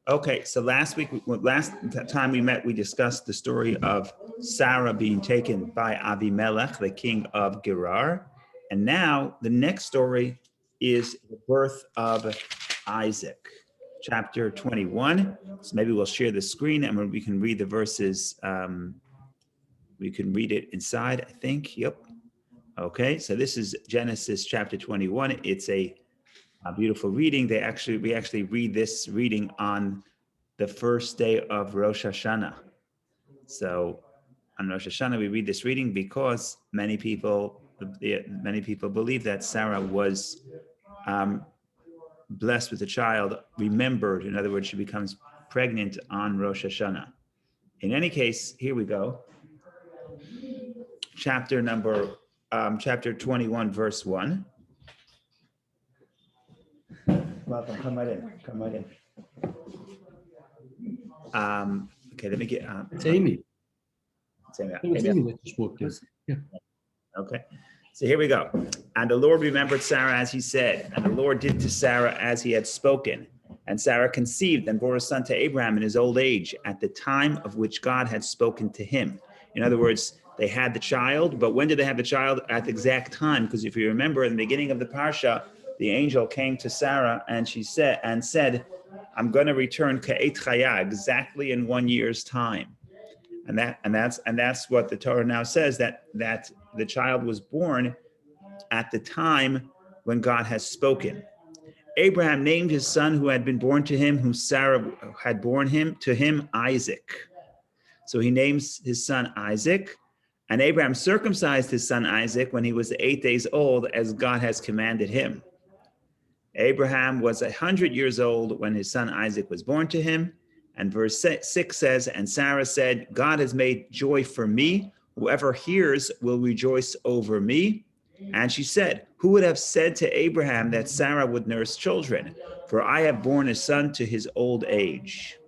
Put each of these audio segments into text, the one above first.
Okay, so last time we met, we discussed the story of Sarah being taken by Avimelech, the king of Gerar. And now the next story is the birth of Isaac, chapter 21. So maybe we'll share the screen and we can read the verses. We can read it inside, I think. Yep. Okay, so this is Genesis chapter 21. It's a beautiful reading. We actually read this reading on the first day of Rosh Hashanah. So on Rosh Hashanah, we read this reading because many people believe that Sarah was blessed with a child, remembered. In other words, she becomes pregnant on Rosh Hashanah. In any case, here we go. Chapter 21, verse 1. Welcome, come right in. Okay, let me get. It's Amy. It's Amy. It's Amy that just walked in. Yeah. Okay, so here we go. And the Lord remembered Sarah as he said, and the Lord did to Sarah as he had spoken. And Sarah conceived and bore a son to Abraham in his old age, at the time of which God had spoken to him. In other words, they had the child, but when did they have the child? At the exact time, because if you remember in the beginning of the parsha, the angel came to Sarah and she said, I'm going to return ka'et chaya, exactly in 1 year's time. And that's what the Torah now says, that the child was born at the time when God has spoken. Abraham named his son who had been born to him, whom Sarah had borne him, to him Isaac. So he names his son Isaac. And Abraham circumcised his son Isaac when he was 8 days old, as God has commanded him. Abraham was 100 years old when his son Isaac was born to him. And verse 6 says, and Sarah said, God has made joy for me. Whoever hears will rejoice over me. And she said, who would have said to Abraham that Sarah would nurse children? For I have borne a son to his old age.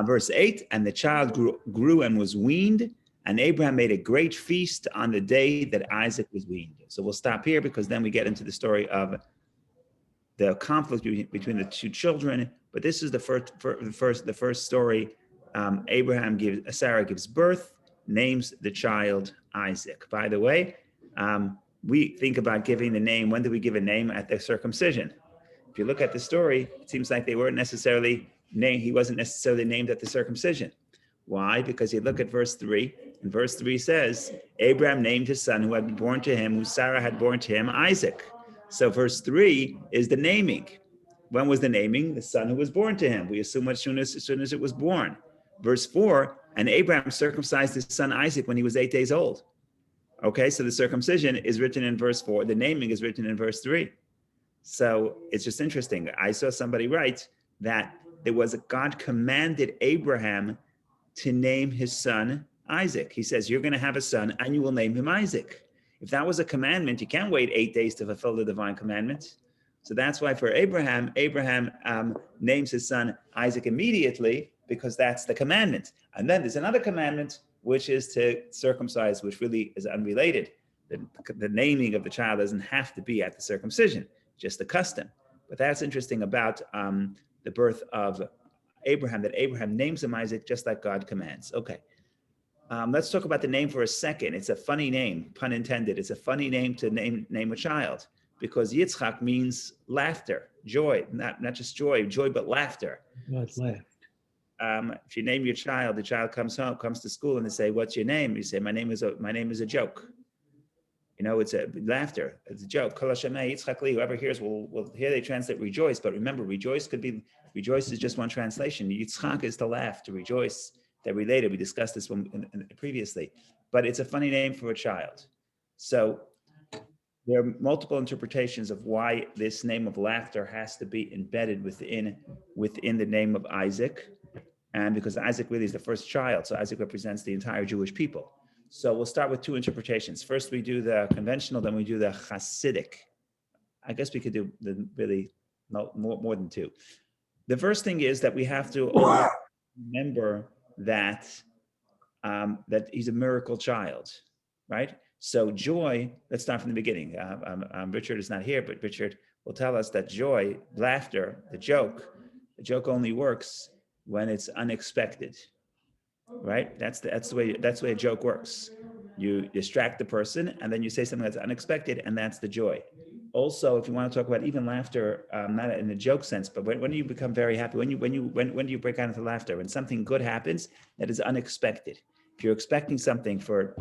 Verse 8, and the child grew and was weaned. And Abraham made a great feast on the day that Isaac was weaned. So we'll stop here because then we get into the story of the conflict between the two children. But this is the first story. Sarah gives birth, names the child Isaac. By the way, we think about giving the name. When do we give a name? At the circumcision. If you look at the story, it seems like they weren't necessarily named. He wasn't necessarily named at the circumcision. Why? Because you look at verse 3, and verse 3 says, Abraham named his son who had been born to him, who Sarah had born to him, Isaac. So verse 3 is the naming. When was the naming? The son who was born to him. We assume as soon as it was born. Verse 4, and Abraham circumcised his son Isaac when he was 8 days old. Okay, so the circumcision is written in verse 4. The naming is written in verse 3. So it's just interesting. I saw somebody write that God commanded Abraham to name his son Isaac. He says, you're going to have a son and you will name him Isaac. If that was a commandment, you can't wait 8 days to fulfill the divine commandment. So that's why for Abraham names his son Isaac immediately, because that's the commandment. And then there's another commandment, which is to circumcise, which really is unrelated. The naming of the child doesn't have to be at the circumcision, just the custom. But that's interesting about the birth of Abraham, that Abraham names him Isaac just like God commands. Okay, let's talk about the name for a second. It's a funny name, pun intended. It's a funny name to name a child, because Yitzchak means laughter, joy, not just joy, but laughter. God laughed. If you name your child, the child comes to school, and they say, "What's your name?" You say, "My name is a joke." You know, it's a laughter. It's a joke. Kol Hashem Yitzchak li. Whoever hears will hear. They translate rejoice, but remember, rejoice is just one translation. Yitzchak is to laugh, to rejoice. They're related. We discussed this one previously, but it's a funny name for a child. So there are multiple interpretations of why this name of laughter has to be embedded within the name of Isaac, and because Isaac really is the first child, so Isaac represents the entire Jewish people. So we'll start with two interpretations. First, we do the conventional, then we do the Hasidic. I guess we could do more than two. The first thing is that we have to remember that he's a miracle child, right? So joy, let's start from the beginning. Richard is not here, but Richard will tell us that joy, laughter, the A joke only works when it's unexpected, right? That's the way a joke works. You distract the person, and then you say something that's unexpected, and that's the joy. Also, if you want to talk about even laughter, not in a joke sense, but when do you become very happy? When do you break out into laughter? When something good happens that is unexpected. If you're expecting something for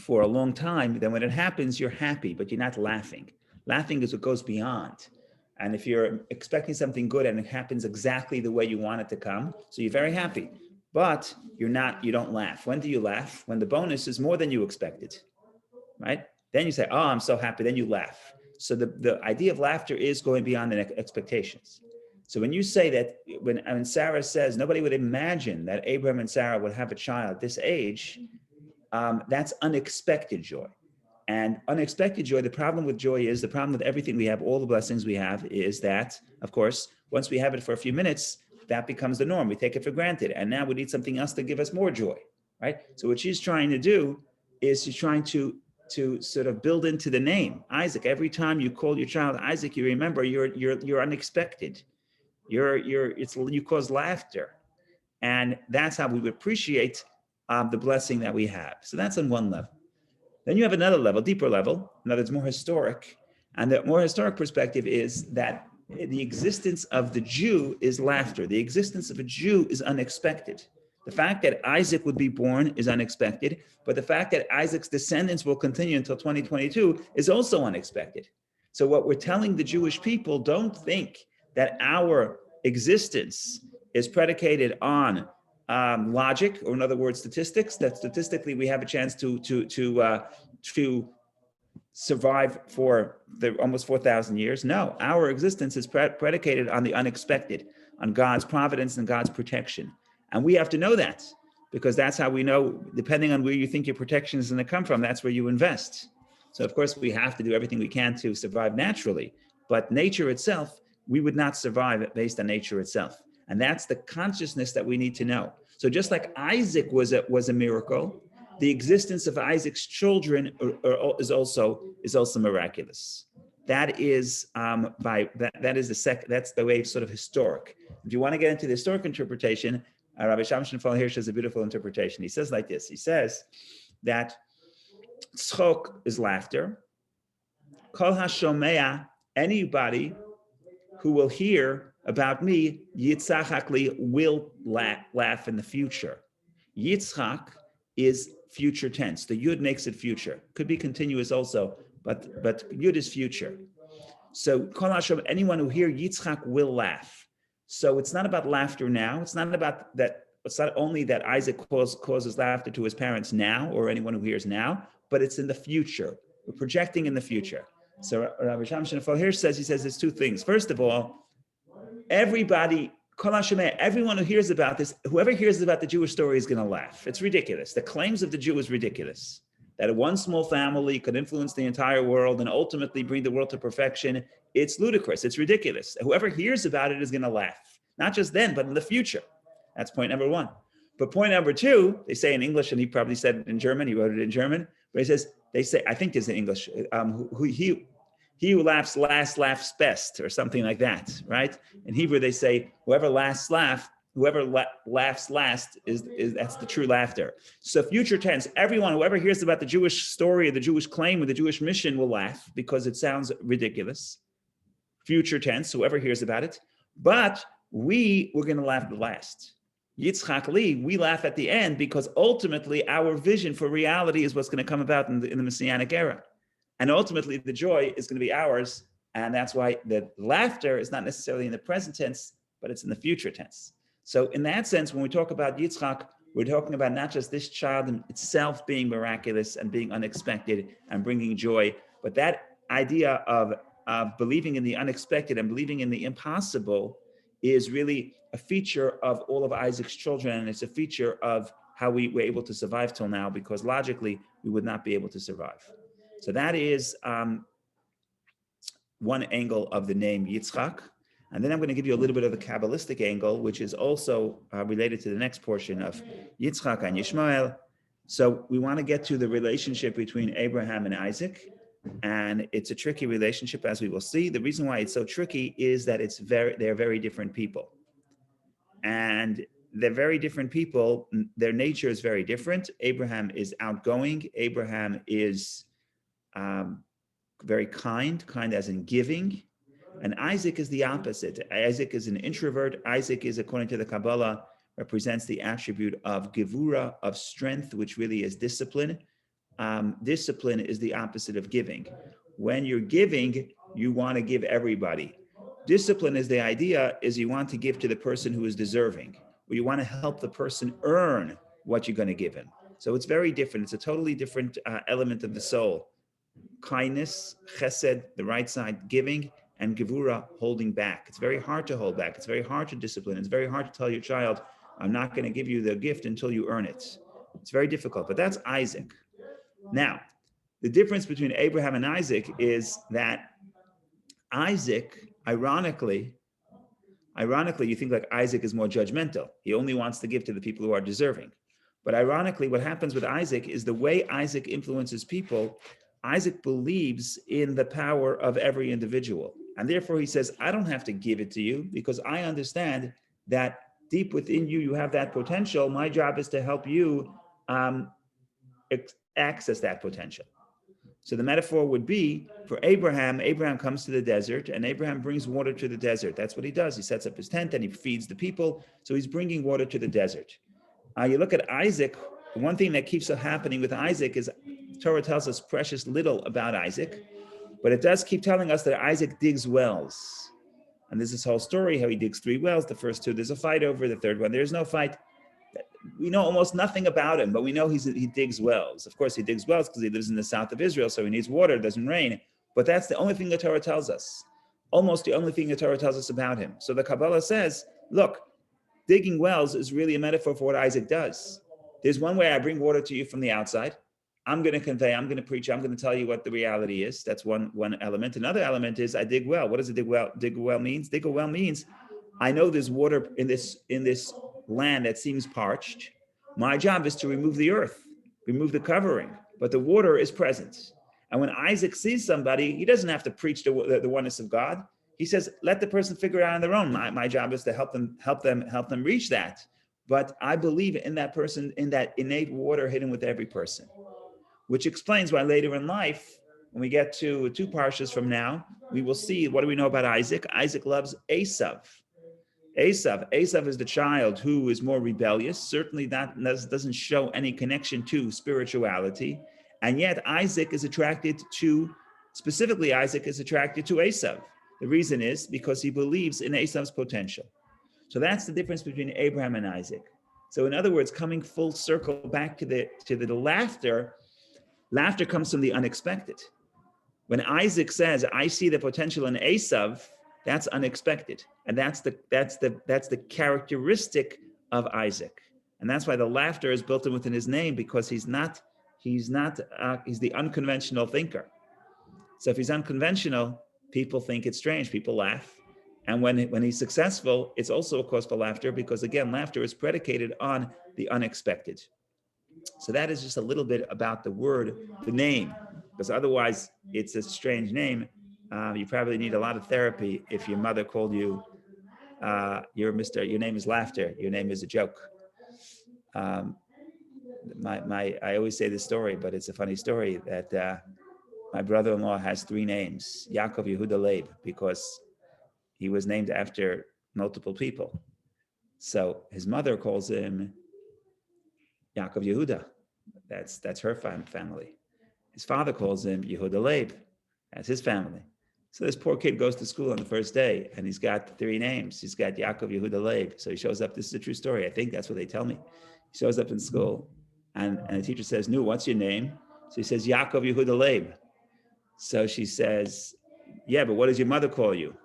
a long time, then when it happens, you're happy, but you're not laughing. Laughing is what goes beyond. And if you're expecting something good and it happens exactly the way you want it to come, so you're very happy, but you don't laugh. When do you laugh? When the bonus is more than you expected, right? Then you say, oh, I'm so happy. Then you laugh. So the idea of laughter is going beyond the expectations. So when you say that, when Sarah says, nobody would imagine that Abraham and Sarah would have a child at this age, that's unexpected joy. And unexpected joy, the problem with everything we have, all the blessings we have, is that, of course, once we have it for a few minutes, that becomes the norm. We take it for granted. And now we need something else to give us more joy, right? So what she's trying to do is she's trying to sort of build into the name, Isaac. Every time you call your child Isaac, you remember you're unexpected. You cause laughter. And that's how we would appreciate the blessing that we have. So that's on one level. Then you have another level, deeper level, another more historic. And the more historic perspective is that the existence of the Jew is laughter. The existence of a Jew is unexpected. The fact that Isaac would be born is unexpected, but the fact that Isaac's descendants will continue until 2022 is also unexpected. So what we're telling the Jewish people, don't think that our existence is predicated on logic, or in other words, statistics, that statistically we have a chance to survive for the almost 4,000 years. No, our existence is predicated on the unexpected, on God's providence and God's protection. And we have to know that, because that's how we know, depending on where you think your protection is going to come from, that's where you invest. So of course we have to do everything we can to survive naturally, but nature itself, we would not survive based on nature itself. And that's the consciousness that we need to know. So just like Isaac was a miracle, the existence of Isaac's children is also miraculous. That is that's the way sort of historic. If you want to get into the historic interpretation, Rabbi Shamshon Fall Hirsch has a beautiful interpretation. He says like this. He says that tzchok is laughter. Kol hashomea, anybody who will hear about me, Yitzchak will laugh in the future. Yitzchak is future tense. The Yud makes it future. Could be continuous also, but Yud is future. So Kol Hashem, anyone who hears Yitzchak will laugh. So it's not about laughter now. It's not about that. It's not only that Isaac causes laughter to his parents now, or anyone who hears now, but it's in the future. We're projecting in the future. So Rabbi Shamshon Fall Hirsch says there's two things. First of all, everybody, everyone who hears about this, whoever hears about the Jewish story is going to laugh. It's ridiculous. The claims of the Jew is ridiculous. That one small family could influence the entire world and ultimately bring the world to perfection. It's ludicrous. It's ridiculous. Whoever hears about it is going to laugh. Not just then, but in the future. That's point number one. But point number two, they say in English, and he probably said it in German, he wrote it in German, but they say, I think it's in English, he who laughs last laughs best, or something like that, right? In Hebrew, they say, whoever laughs last is that's the true laughter. So future tense, whoever hears about the Jewish story, or the Jewish claim, or the Jewish mission will laugh because it sounds ridiculous. Future tense, whoever hears about it. But we're going to laugh the last. Yitzchak Li, we laugh at the end because ultimately our vision for reality is what's going to come about in the Messianic era. And ultimately, the joy is going to be ours. And that's why the laughter is not necessarily in the present tense, but it's in the future tense. So in that sense, when we talk about Yitzchak, we're talking about not just this child itself being miraculous and being unexpected and bringing joy, but that idea of believing in the unexpected and believing in the impossible is really a feature of all of Isaac's children. And it's a feature of how we were able to survive till now, because logically, we would not be able to survive. So that is one angle of the name Yitzchak. And then I'm going to give you a little bit of the Kabbalistic angle, which is also related to the next portion of Yitzchak and Yishmael. So we want to get to the relationship between Abraham and Isaac. And it's a tricky relationship, as we will see. The reason why it's so tricky is that they're very different people. And they're very different people. Their nature is very different. Abraham is outgoing. Abraham is very kind as in giving. And Isaac is the opposite. Isaac is an introvert. Isaac is, according to the Kabbalah, represents the attribute of gevura, of strength, which really is discipline. Discipline is the opposite of giving. When you're giving, you want to give everybody. Discipline is the idea is you want to give to the person who is deserving, or you want to help the person earn what you're going to give him. So it's very different. It's a totally different element of the soul. Kindness, chesed, the right side, giving, and gevura, holding back. It's very hard to hold back. It's very hard to discipline. It's very hard to tell your child, I'm not going to give you the gift until you earn it. It's very difficult, but that's Isaac. Now, the difference between Abraham and Isaac is that Isaac, ironically, you think like Isaac is more judgmental. He only wants to give to the people who are deserving. But ironically, what happens with Isaac is the way Isaac influences people, Isaac believes in the power of every individual. And therefore he says, I don't have to give it to you because I understand that deep within you, you have that potential. My job is to help you access that potential. So the metaphor would be for Abraham comes to the desert and Abraham brings water to the desert. That's what he does. He sets up his tent and he feeds the people. So he's bringing water to the desert. You look at Isaac, the one thing that keeps happening with Isaac is Torah tells us precious little about Isaac, but it does keep telling us that Isaac digs wells. And there's this whole story how he digs 3 wells. The first 2, there's a fight over. The third one, there's no fight. We know almost nothing about him, but we know he digs wells. Of course, he digs wells because he lives in the south of Israel, so he needs water. It doesn't rain. But that's the only thing the Torah tells us. Almost the only thing the Torah tells us about him. So the Kabbalah says, look, digging wells is really a metaphor for what Isaac does. There's one way I bring water to you from the outside. I'm going to convey, I'm going to preach, I'm going to tell you what the reality is. That's one element. Another element is I dig well. What does a dig well means? Dig a well means I know there's water in this land that seems parched. My job is to remove the earth, remove the covering, but the water is present. And when Isaac sees somebody, he doesn't have to preach the oneness of God. He says, let the person figure it out on their own. My job is to help them reach that. But I believe in that person, in that innate water hidden with every person, which explains why later in life, when we get to 2 parshas from now, we will see, what do we know about Isaac? Isaac loves Esav. Esav is the child who is more rebellious. Certainly that doesn't show any connection to spirituality. And yet Isaac is attracted to Esav. The reason is because he believes in Esav's potential. So that's the difference between Abraham and Isaac. So in other words, coming full circle back to the laughter comes from the unexpected. When Isaac says, I see the potential in Esav, that's unexpected. And that's the characteristic of Isaac. And that's why the laughter is built in within his name, because he's the unconventional thinker. So if he's unconventional, people think it's strange, people laugh. And when he's successful, it's also a cause for laughter, because again, laughter is predicated on the unexpected. So that is just a little bit about the name, because otherwise it's a strange name. You probably need a lot of therapy if your mother called you, your name is laughter, your name is a joke. I always say this story, but it's a funny story that my brother-in-law has 3 names, Yaakov Yehuda Leib, because he was named after multiple people. So his mother calls him Yaakov Yehuda. That's her family. His father calls him Yehuda Leib. That's his family. So this poor kid goes to school on the first day, and he's got 3 names. He's got Yaakov Yehuda Leib. So he shows up. This is a true story. I think that's what they tell me. He shows up in school, and the teacher says, "Nu, what's your name?" So he says, Yaakov Yehuda Leib. So she says, "Yeah, but what does your mother call you?"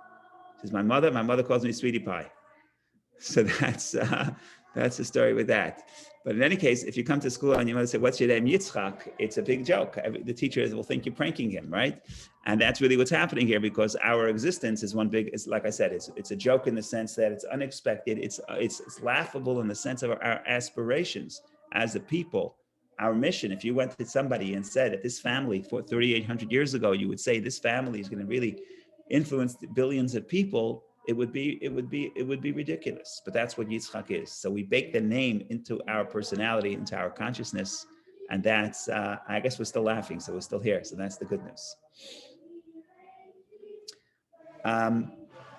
She says, my mother calls me Sweetie Pie. So that's the story with that. But in any case, if you come to school and your mother says, "What's your name?" Yitzchak, it's a big joke. The teachers will think you're pranking him, right? And that's really what's happening here, because our existence is it's like I said, it's a joke in the sense that it's unexpected. It's laughable in the sense of our aspirations as a people our mission, if you went to somebody and said that this family for 3,800 years ago, you would say this family is going to really influence billions of people, it would be ridiculous. But that's what Yitzchak is. So we bake the name into our personality, into our consciousness, and that's I guess we're still laughing, so we're still here. So that's the good news.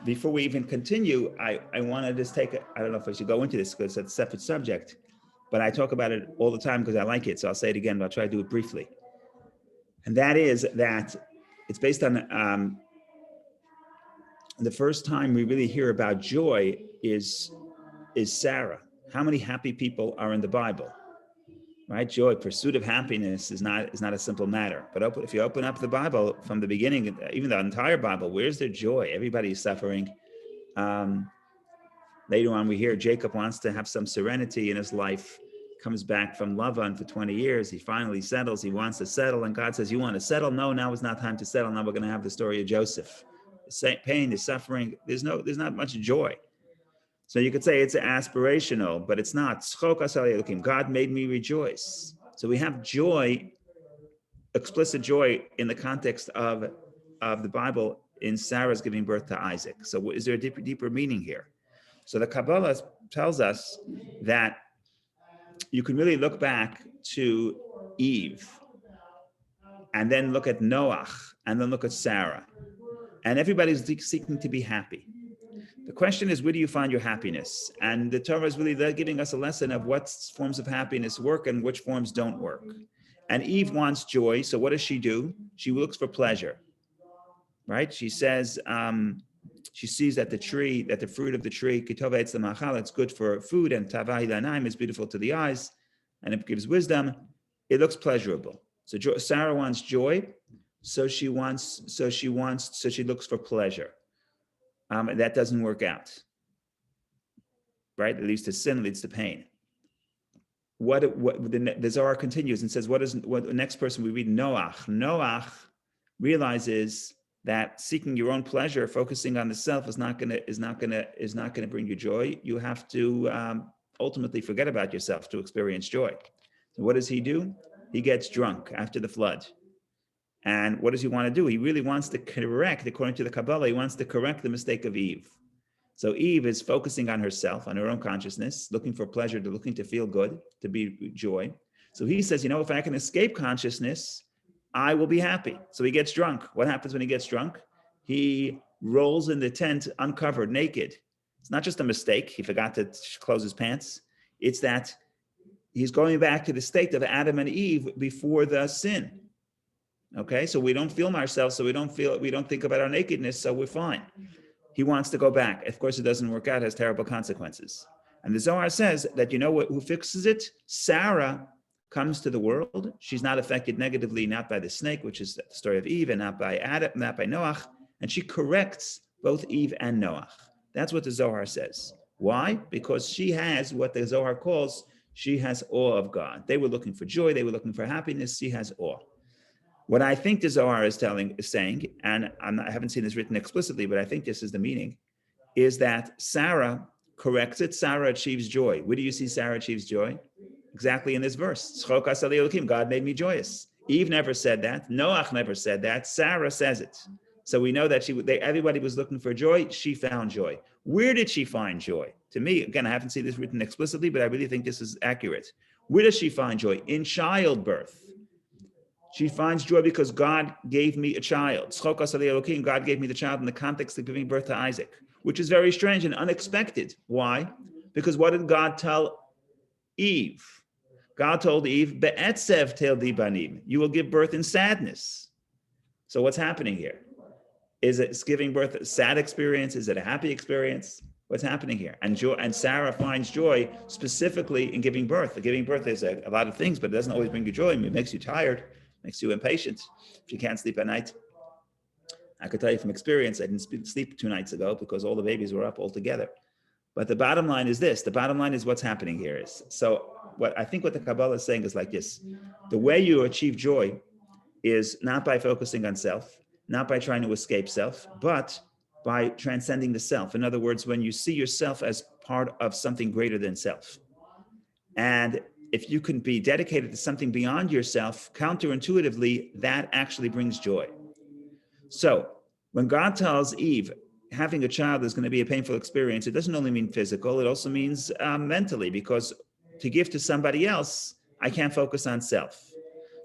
Before we even continue, I want to just take I don't know if I should go into this because it's a separate subject, but I talk about it all the time because I like it. So I'll say it again, but I'll try to do it briefly. And that is that it's based on the first time we really hear about joy is Sarah. How many happy people are in the Bible? Right? Joy, pursuit of happiness is not a simple matter. But if you open up the Bible from the beginning, even the entire Bible, where's their joy? Everybody's suffering. Later on, we hear Jacob wants to have some serenity in his life, comes back from Lavan for 20 years. He finally settles. He wants to settle. And God says, you want to settle? No, now is not time to settle. Now we're going to have the story of Joseph. The pain, the suffering, there's not much joy. So you could say it's aspirational, but it's not. God made me rejoice. So we have joy, explicit joy in the context of the Bible in Sarah's giving birth to Isaac. So is there a deeper meaning here? So the Kabbalah tells us that you can really look back to Eve and then look at Noach and then look at Sarah. And everybody's seeking to be happy. The question is, where do you find your happiness? And the Torah is really giving us a lesson of what forms of happiness work and which forms don't work. And Eve wants joy, so what does she do? She looks for pleasure, right? She says, she sees that the fruit of the tree, it's good for food, and tavai lanaim is beautiful to the eyes, and it gives wisdom. It looks pleasurable. So Sarah wants joy, so she looks for pleasure. That doesn't work out, right? It leads to sin, leads to pain. What the Zohar continues and says, what the next person we read? Noach realizes that seeking your own pleasure, focusing on the self, is not gonna bring you joy. You have to ultimately forget about yourself to experience joy. So what does he do? He gets drunk after the flood. And what does he want to do? He really wants to correct, according to the Kabbalah, he wants to correct the mistake of Eve. So Eve is focusing on herself, on her own consciousness, looking for pleasure, looking to feel good, to be joy. So he says, if I can escape consciousness, I will be happy. So he gets drunk. What happens when he gets drunk? He rolls in the tent uncovered, naked. It's not just a mistake. He forgot to close his pants. It's that he's going back to the state of Adam and Eve before the sin. Okay, so we don't film ourselves, so we don't think about our nakedness, so we're fine. He wants to go back. Of course, it doesn't work out, it has terrible consequences. And the Zohar says that who fixes it? Sarah comes to the world. She's not affected negatively, not by the snake, which is the story of Eve, and not by Adam, not by Noach. And she corrects both Eve and Noach. That's what the Zohar says. Why? Because she has what the Zohar calls, she has awe of God. They were looking for joy, they were looking for happiness, she has awe. What I think the Zohar is saying, and I haven't seen this written explicitly, but I think this is the meaning, is that Sarah corrects it. Sarah achieves joy. Where do you see Sarah achieves joy? Exactly in this verse. God made me joyous. Eve never said that. Noach never said that. Sarah says it. So we know that everybody was looking for joy. She found joy. Where did she find joy? To me, again, I haven't seen this written explicitly, but I really think this is accurate. Where does she find joy? In childbirth. She finds joy because God gave me a child. God gave me the child in the context of giving birth to Isaac, which is very strange and unexpected. Why? Because what did God tell Eve? God told Eve, Be'etzev tel dibanim, you will give birth in sadness. So what's happening here? Is it giving birth a sad experience? Is it a happy experience? What's happening here? And Sarah finds joy specifically in giving birth. Giving birth is a lot of things, but it doesn't always bring you joy. It makes you tired. Makes you impatient if you can't sleep at night. I could tell you from experience, I didn't sleep 2 nights ago because all the babies were up all together. But the bottom line is this. The bottom line is what's happening here is, so what the Kabbalah is saying is like this. The way you achieve joy is not by focusing on self, not by trying to escape self, but by transcending the self. In other words, when you see yourself as part of something greater than self. And if you can be dedicated to something beyond yourself, counterintuitively, that actually brings joy. So when God tells Eve, having a child is going to be a painful experience, it doesn't only mean physical, it also means mentally, because to give to somebody else, I can't focus on self.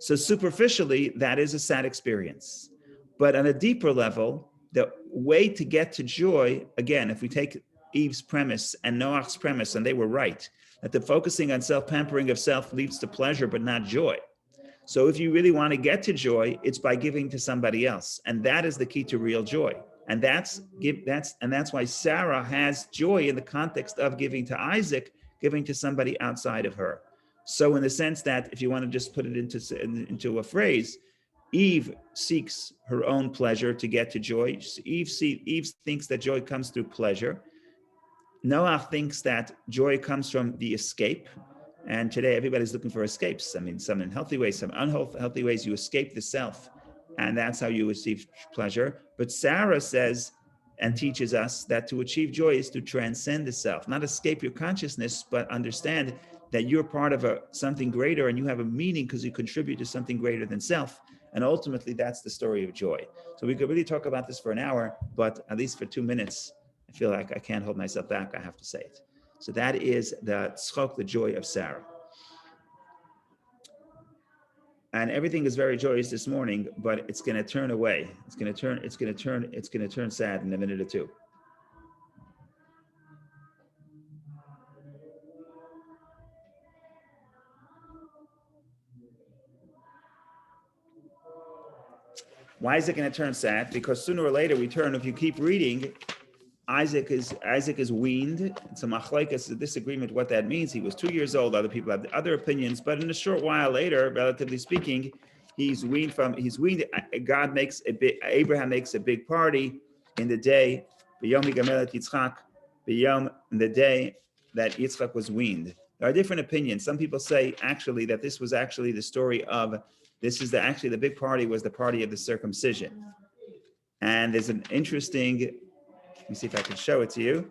So superficially, that is a sad experience. But on a deeper level, the way to get to joy, again, if we take Eve's premise and Noach's premise, and they were right, that the focusing on self-pampering of self leads to pleasure, but not joy. So if you really want to get to joy, it's by giving to somebody else. And that is the key to real joy. And that's why Sarah has joy in the context of giving to Isaac, giving to somebody outside of her. So in the sense that, if you want to just put it into a phrase, Eve seeks her own pleasure to get to joy. Eve thinks that joy comes through pleasure. Noah thinks that joy comes from the escape. And today everybody's looking for escapes. I mean, some in healthy ways, some unhealthy ways. You escape the self, and that's how you achieve pleasure. But Sarah says and teaches us that to achieve joy is to transcend the self, not escape your consciousness, but understand that you're part of something greater, and you have a meaning because you contribute to something greater than self. And ultimately, that's the story of joy. So we could really talk about this for an hour, but at least for 2 minutes, I feel like I can't hold myself back. I have to say it. So that is the tzchok, the joy of Sarah. And everything is very joyous this morning, but it's going to turn away. It's going to turn sad in a minute or two. Why is it going to turn sad? Because sooner or later we turn, if you keep reading, Isaac is weaned. It's a machlekes, a disagreement what that means. He was 2 years old. Other people have other opinions, but in a short while later, relatively speaking, he's weaned. Abraham makes a big party in the day, b'yom higamelet Yitzchak, in the day that Yitzchak was weaned. There are different opinions. Some people say actually that this was actually the story of, the big party was the party of the circumcision. And there's an interesting, let me see if I can show it to you.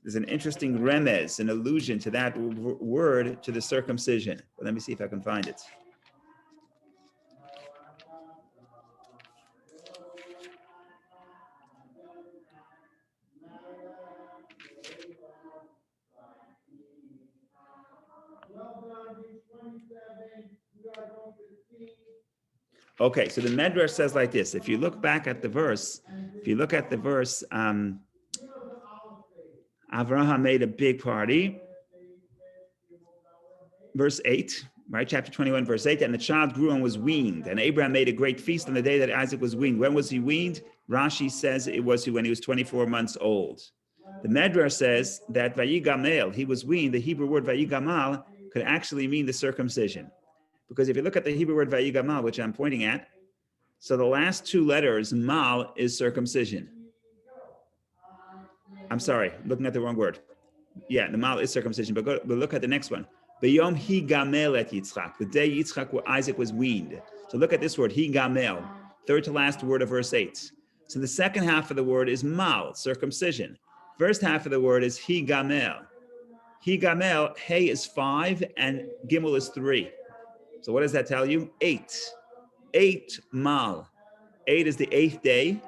There's an interesting remez, an allusion to that word, to the circumcision. But let me see if I can find it. Okay, so the Medrash says like this. If you look back at the verse, Avraham made a big party. Verse 8, right? Chapter 21, verse 8, and the child grew and was weaned. And Abraham made a great feast on the day that Isaac was weaned. When was he weaned? Rashi says it was when he was 24 months old. The Medrash says that Vayigamel, he was weaned. The Hebrew word Vayigamal could actually mean the circumcision. Because if you look at the Hebrew word Vayigamal, which I'm pointing at, so the last two letters, mal, is circumcision. I'm sorry, looking at the wrong word. Yeah, the mal is circumcision, but look at the next one. B'yom higamel et Yitzchak, the day Isaac was weaned. So look at this word, higamel, third to last word of verse 8. So the second half of the word is mal, circumcision. First half of the word is higamel. Higamel, hey is 5 and gimel is 3. So what does that tell you? 8. 8 mal. 8 is the 8th day,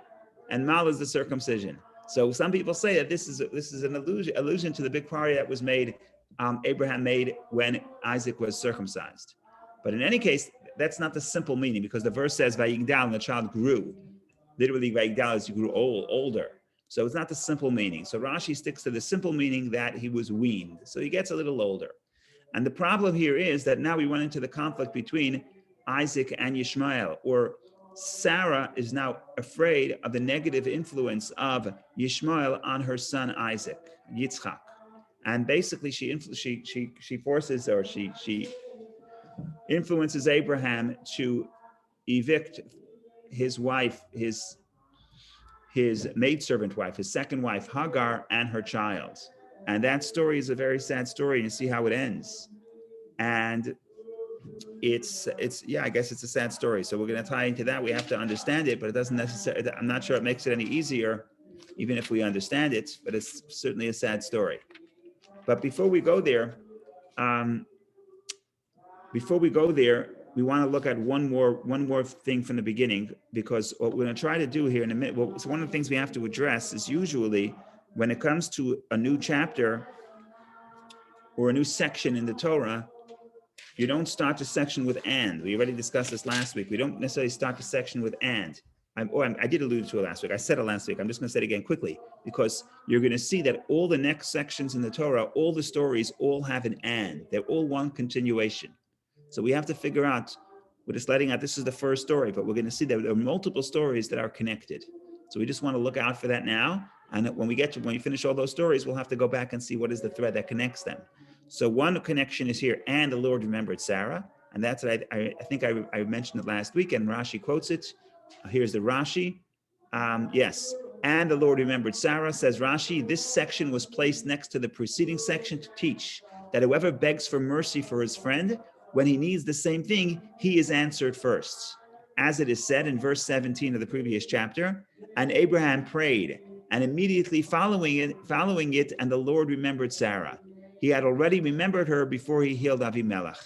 and mal is the circumcision. So some people say that this is an allusion to the big party that was made, Abraham made when Isaac was circumcised. But in any case, that's not the simple meaning, because the verse says Vayigdal, and the child grew. Literally, Vayigdal is you grew older. So it's not the simple meaning. So Rashi sticks to the simple meaning that he was weaned. So he gets a little older. And the problem here is that now we run into the conflict between Isaac and Yishmael, or Sarah is now afraid of the negative influence of Yishmael on her son Isaac, Yitzchak. And basically she influences Abraham to evict his wife, his maidservant wife, his second wife, Hagar, and her child. And that story is a very sad story, and you see how it ends. And it's I guess it's a sad story. So we're going to tie into that. We have to understand it, but it doesn't necessarily, I'm not sure it makes it any easier, even if we understand it, but it's certainly a sad story. But before we go there, before we go there, we want to look at one more thing from the beginning, because what we're going to try to do here in a minute, so one of the things we have to address is usually when it comes to a new chapter or a new section in the Torah, you don't start the section with and. We already discussed this last week. We don't necessarily start the section with and. I did allude to it last week. I said it last week. I'm just going to say it again quickly, because you're going to see that all the next sections in the Torah, all the stories, all have an and. They're all one continuation. So we have to figure out, we're just letting out, this is the first story, but we're going to see that there are multiple stories that are connected. So we just want to look out for that now. And when we finish all those stories, we'll have to go back and see what is the thread that connects them. So one connection is here, and the Lord remembered Sarah. And that's what I think I mentioned it last week, and Rashi quotes it. Here's the Rashi. Yes, and the Lord remembered Sarah, says Rashi. This section was placed next to the preceding section to teach that whoever begs for mercy for his friend, when he needs the same thing, he is answered first. As it is said in verse 17 of the previous chapter, and Abraham prayed, and immediately following it, and the Lord remembered Sarah. He had already remembered her before he healed Avimelech.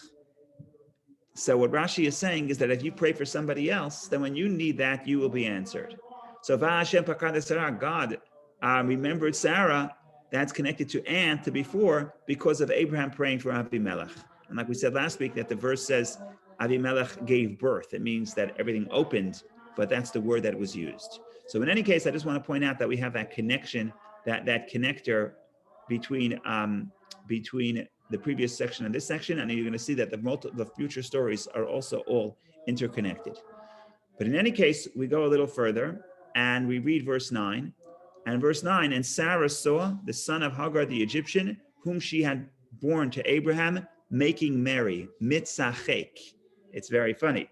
So what Rashi is saying is that if you pray for somebody else, then when you need that, you will be answered. So Va'ashem pakad Sarah, God remembered Sarah, that's connected to before, because of Abraham praying for Avimelech. And like we said last week, that the verse says Avimelech gave birth. It means that everything opened, but that's the word that was used. So in any case, I just want to point out that we have that connection, that connector between the previous section and this section, and you're going to see that the future stories are also all interconnected. But in any case, we go a little further and we read verse 9. And verse 9, and Sarah saw the son of Hagar the Egyptian, whom she had born to Abraham, making merry, mitzachek. It's very funny.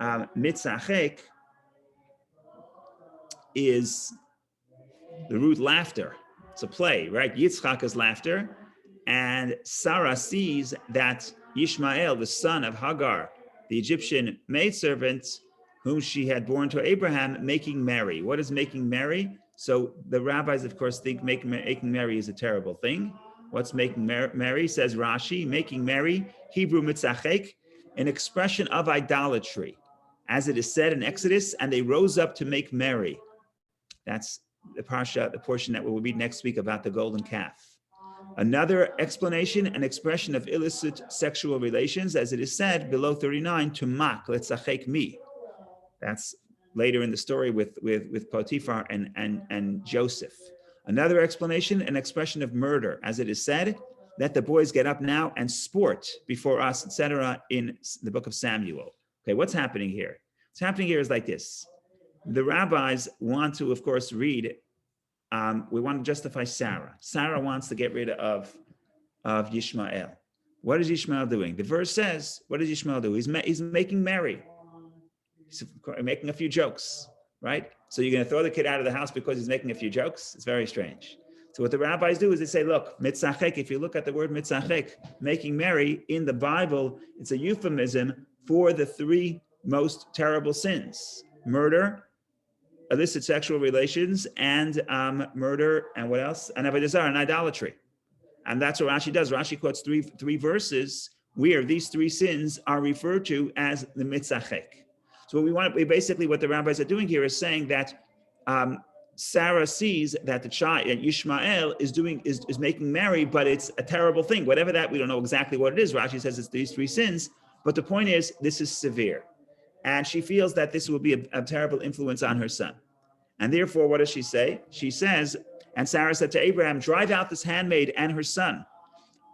Mitzachek is the root laughter. It's a play, right? Yitzchak is laughter. And Sarah sees that Ishmael, the son of Hagar, the Egyptian maidservant, whom she had born to Abraham, making merry. What is making merry? So the rabbis, of course, think making merry is a terrible thing. What's making merry? Says Rashi, making merry, Hebrew mitzachek, an expression of idolatry. As it is said in Exodus, and they rose up to make merry. That's the portion that we'll read next week about the golden calf. Another explanation, an expression of illicit sexual relations, as it is said below 39, to mak, letzachek mi. That's later in the story with Potiphar and Joseph. Another explanation, an expression of murder, as it is said, let the boys get up now and sport before us, etc., in the book of Samuel. Okay, what's happening here? What's happening here is like this. The rabbis want to, of course, read. We want to justify Sarah. Sarah wants to get rid of Yishmael. What is Yishmael doing? The verse says, what does Yishmael do? He's making merry. He's making a few jokes, right? So you're going to throw the kid out of the house because he's making a few jokes? It's very strange. So what the rabbis do is they say, look, mitzachek, if you look at the word mitzachek, making merry, in the Bible, it's a euphemism for the three most terrible sins: murder, illicit sexual relations, and murder, and what else? And avodah zarah, and idolatry. And that's what Rashi does. Rashi quotes three verses where these three sins are referred to as the mitzachek. So what the rabbis are doing here is saying that Sarah sees that the child, Yishmael, is making merry, but it's a terrible thing. Whatever that, we don't know exactly what it is. Rashi says it's these three sins, but the point is, this is severe. And she feels that this will be a terrible influence on her son. And therefore, what does she say? She says, and Sarah said to Abraham, drive out this handmaid and her son,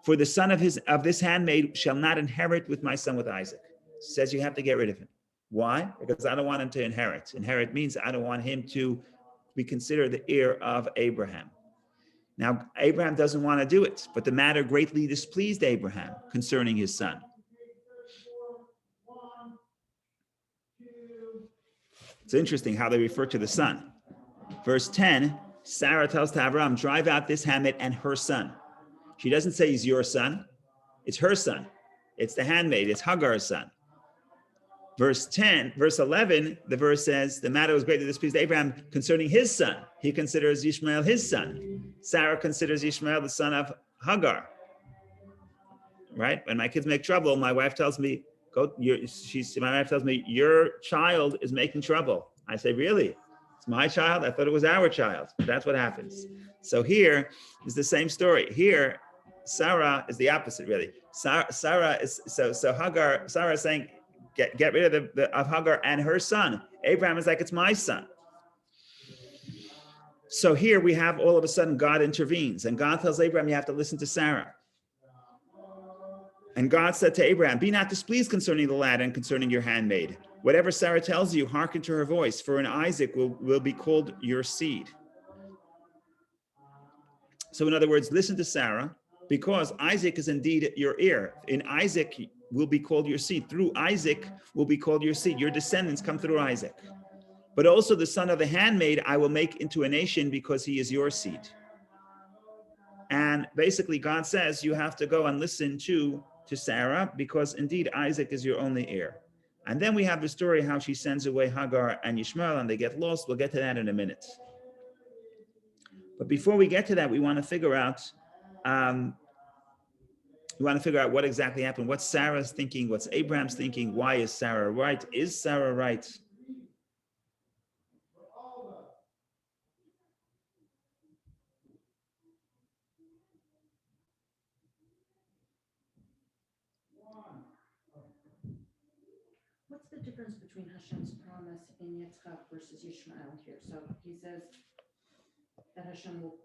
for the son of this handmaid shall not inherit with my son, with Isaac. She says you have to get rid of him. Why? Because I don't want him to inherit. Inherit means I don't want him to be considered the heir of Abraham. Now, Abraham doesn't want to do it, but the matter greatly displeased Abraham concerning his son. It's interesting how they refer to the son. Verse 10, Sarah tells to Abraham, drive out this handmaid and her son. She doesn't say he's your son. It's her son. It's the handmaid. It's Hagar's son. Verse 11, the verse says, the matter was greatly displeased Abraham concerning his son. He considers Ishmael his son. Sarah considers Ishmael the son of Hagar. right? When my kids make trouble, my wife tells me, my wife tells me, your child is making trouble. I say, really? It's my child? I thought it was our child. That's what happens. So here is the same story. Here, Sarah is the opposite, really. Sarah is Hagar. Sarah is saying, get rid of Hagar and her son. Abraham is like, it's my son. So here we have all of a sudden God intervenes, and God tells Abraham, you have to listen to Sarah. And God said to Abraham, be not displeased concerning the lad and concerning your handmaid. Whatever Sarah tells you, hearken to her voice, for in Isaac will be called your seed. So in other words, listen to Sarah, because Isaac is indeed your heir. In Isaac will be called your seed. Through Isaac will be called your seed. Your descendants come through Isaac. But also the son of the handmaid I will make into a nation, because he is your seed. And basically God says you have to go and listen to Sarah, because indeed Isaac is your only heir. And then we have the story how she sends away Hagar and Ishmael and they get lost. We'll get to that in a minute. But before we get to that, we want to figure out what exactly happened, what's Sarah's thinking, what's Abraham's thinking, why is Sarah right? Is Sarah right? What's the difference between Hashem's promise in Yitzchak versus Ishmael here? So he says that Hashem will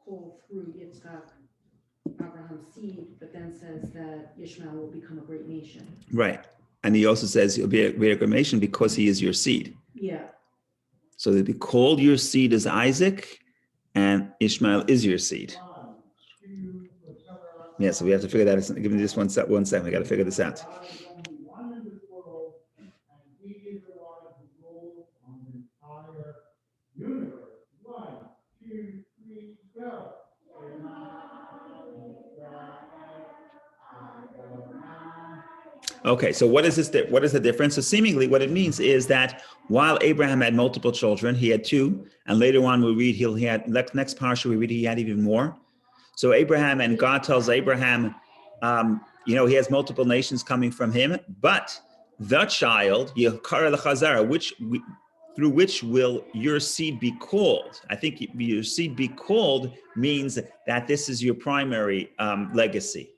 call through Yitzchak Abraham's seed, but then says that Ishmael will become a great nation. Right. And he also says he'll be a great nation because he is your seed. Yeah. So they'll be called your seed as Isaac, and Ishmael is your seed. Yeah, so we have to figure that out. Give me just one second. We got to figure this out. Okay, so what is this? What is the difference? So seemingly what it means is that while Abraham had multiple children, he had two, and later on we read he had, next parsha we read he had even more. So Abraham, and God tells Abraham, he has multiple nations coming from him, but the child, through which will your seed be called. I think your seed be called means that this is your primary legacy.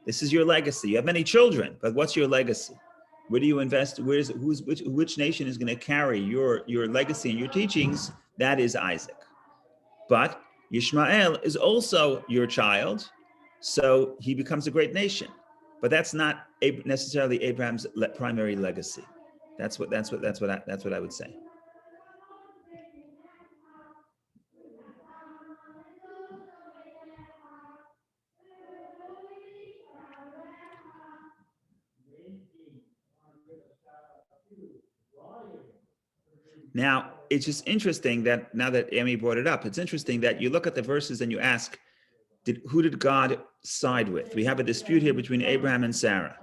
This is your legacy. You have many children, but what's your legacy? Where do you invest? Which nation is going to carry your legacy and your teachings? That is Isaac. But Ishmael is also your child, so he becomes a great nation. But that's not necessarily Abraham's primary legacy. That's what I would say. Now, it's just interesting that now that Amy brought it up, it's interesting that you look at the verses and you ask, who did God side with? We have a dispute here between Abraham and Sarah.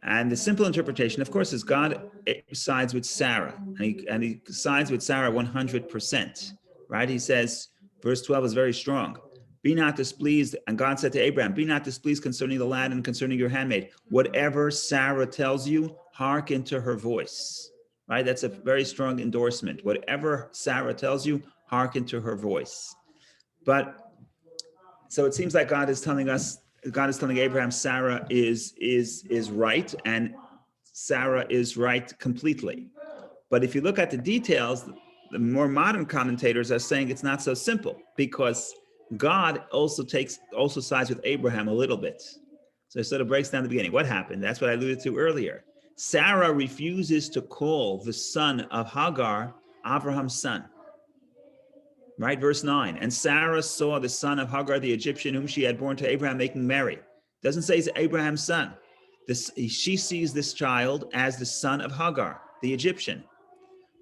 And the simple interpretation, of course, is God sides with Sarah. And he sides with Sarah 100%, right? He says, verse 12 is very strong. Be not displeased. And God said to Abraham, be not displeased concerning the lad and concerning your handmaid. Whatever Sarah tells you, hearken to her voice. Right? That's a very strong endorsement. Whatever Sarah tells you, hearken to her voice. But so it seems like God is telling Abraham, Sarah is right, and Sarah is right completely. But if you look at the details, the more modern commentators are saying it's not so simple, because God also sides with Abraham a little bit. So it sort of breaks down the beginning. What happened? That's what I alluded to earlier. Sarah refuses to call the son of Hagar Abraham's son. Right, verse 9. And Sarah saw the son of Hagar, the Egyptian, whom she had born to Abraham, making merry. Doesn't say it's Abraham's son. She sees this child as the son of Hagar, the Egyptian.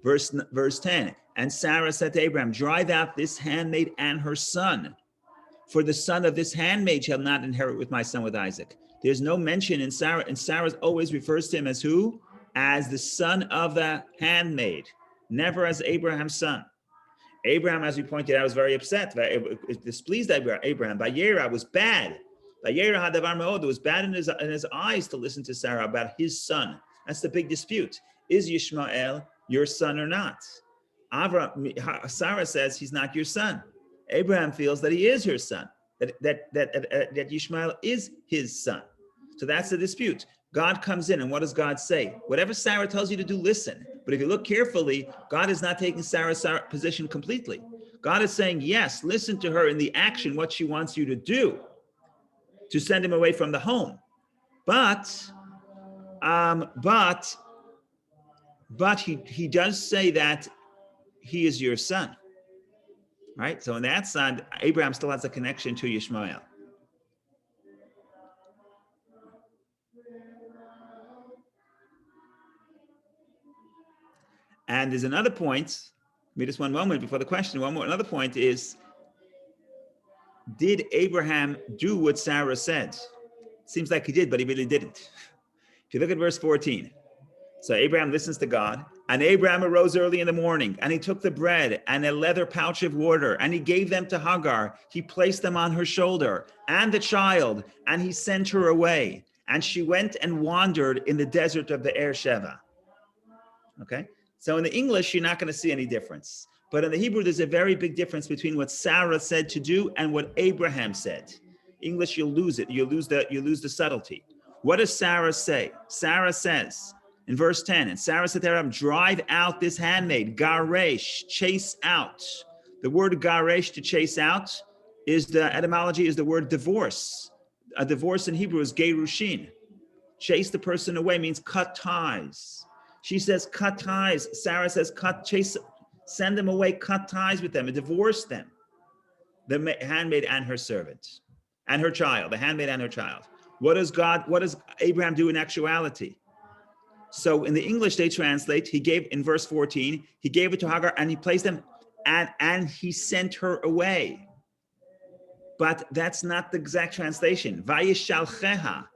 Verse 10. And Sarah said to Abraham, drive out this handmaid and her son, for the son of this handmaid shall not inherit with my son, with Isaac. There's no mention in Sarah, and Sarah always refers to him as who? As the son of the handmaid, never as Abraham's son. Abraham, as we pointed out, was very upset. It displeased Abraham. Vayera was bad. It was bad in his eyes to listen to Sarah about his son. That's the big dispute. Is Yishmael your son or not? Sarah says he's not your son. Abraham feels that he is your son, that Yishmael is his son. So that's the dispute. God comes in, and what does God say? Whatever Sarah tells you to do, listen. But if you look carefully, God is not taking Sarah's position completely. God is saying, yes, listen to her in the action, what she wants you to do, to send him away from the home. But he does say that he is your son, right? So on that side, Abraham still has a connection to Ishmael. And there's another point, maybe just one moment before the question, another point is, did Abraham do what Sarah said? Seems like he did, but he really didn't. If you look at verse 14, so Abraham listens to God, and Abraham arose early in the morning, and he took the bread and a leather pouch of water, and he gave them to Hagar. He placed them on her shoulder and the child, and he sent her away. And she went and wandered in the desert of the Beersheba. Okay? So in the English, you're not going to see any difference. But in the Hebrew, there's a very big difference between what Sarah said to do and what Abraham said. English, you'll lose it. You lose the subtlety. What does Sarah say? Sarah says in verse 10, and Sarah said to Abraham, drive out this handmaid, garesh, chase out. The word garesh, to chase out, is the etymology is the word divorce. A divorce in Hebrew is gerushin. Chase the person away means cut ties. She says, cut ties. Sarah says, send them away, cut ties with them, and divorce them. The handmaid and her servant, and her child, the handmaid and her child. What does Abraham do in actuality? So in the English, they translate, he gave, in verse 14, he gave it to Hagar, and he placed them, and he sent her away. But that's not the exact translation. Vayishalcheha,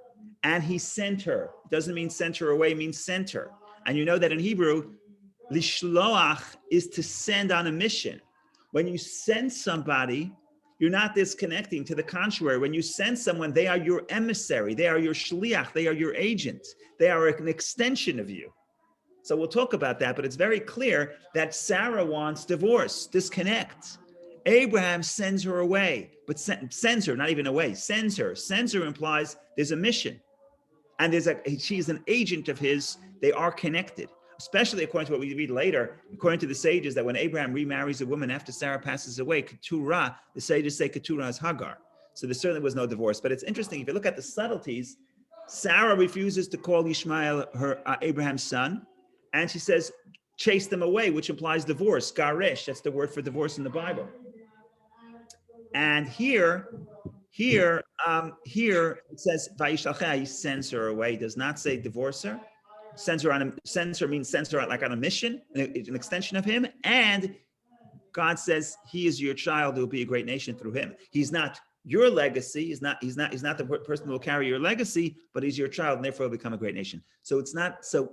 and he sent her. It doesn't mean sent her away, it means sent her. And you know that in Hebrew, lishloach is to send on a mission. When you send somebody, you're not disconnecting. To the contrary, when you send someone, they are your emissary, they are your shliach, they are your agent, they are an extension of you. So we'll talk about that, but it's very clear that Sarah wants divorce, disconnect. Abraham sends her away, but sends her, not even away, sends her. Sends her implies there's a mission. And she's an agent of his. They are connected, especially according to what we read later, according to the sages, that when Abraham remarries a woman after Sarah passes away, Keturah, the sages say Keturah is Hagar. So there certainly was no divorce. But it's interesting, if you look at the subtleties, Sarah refuses to call Ishmael her Abraham's son, and she says, chase them away, which implies divorce, garesh, that's the word for divorce in the Bible. And here it says, Vayishalcheh, he sends her away, does not say divorce her. Sends her means sends her out like on a mission, an extension of him. And God says he is your child, who will be a great nation through him. He's not your legacy. He's not the person who will carry your legacy, but he's your child, and therefore will become a great nation. So it's not so.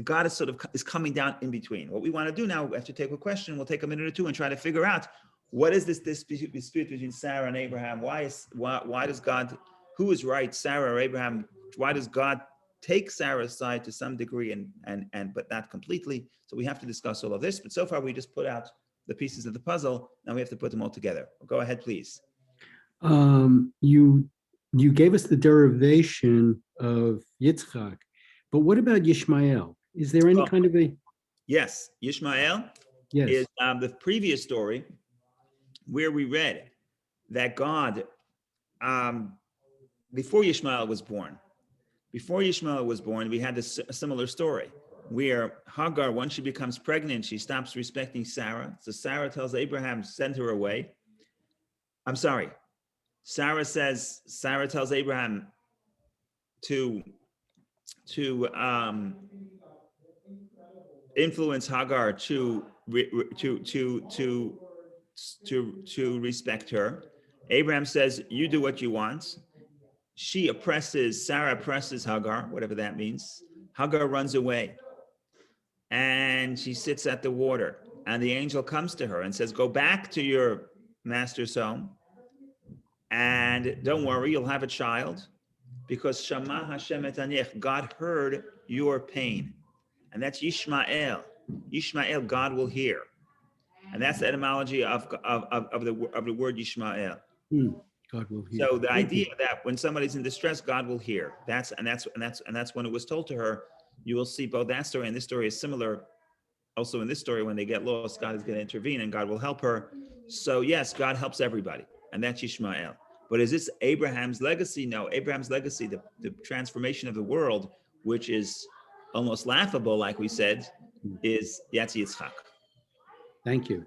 God is coming down in between. What we want to do now, after take a question, we'll take a minute or two and try to figure out what is this dispute between Sarah and Abraham. Why does God, who is right, Sarah or Abraham? Why does God take Sarah's side to some degree and but not completely? So we have to discuss all of this. But so far we just put out the pieces of the puzzle. Now we have to put them all together. Go ahead, please. You gave us the derivation of Yitzchak, but what about Yishmael? Is there any kind of a... Yes, Yishmael is the previous story where we read that God, before Yishmael was born, we had a similar story where Hagar, once she becomes pregnant, she stops respecting Sarah. So Sarah tells Abraham, send her away. I'm sorry. Sarah tells Abraham to influence Hagar to respect her. Abraham says, you do what you want. Sarah oppresses Hagar, whatever that means. Hagar runs away and she sits at the water, and the angel comes to her and says, go back to your master's home and don't worry, you'll have a child, because Shama Hashem et anech, God heard your pain, and that's Yishmael. Yishmael, God will hear, and that's the etymology of the word Yishmael. God will hear. So the Thank you. idea that when somebody's in distress, God will hear. That's when it was told to her. You will see both that story and this story is similar. Also in this story, when they get lost, God is going to intervene and God will help her. So yes, God helps everybody, and that's Ishmael. But is this Abraham's legacy? No, Abraham's legacy, the transformation of the world, which is almost laughable, like we said, is Yatzi Yitzchak. Thank you.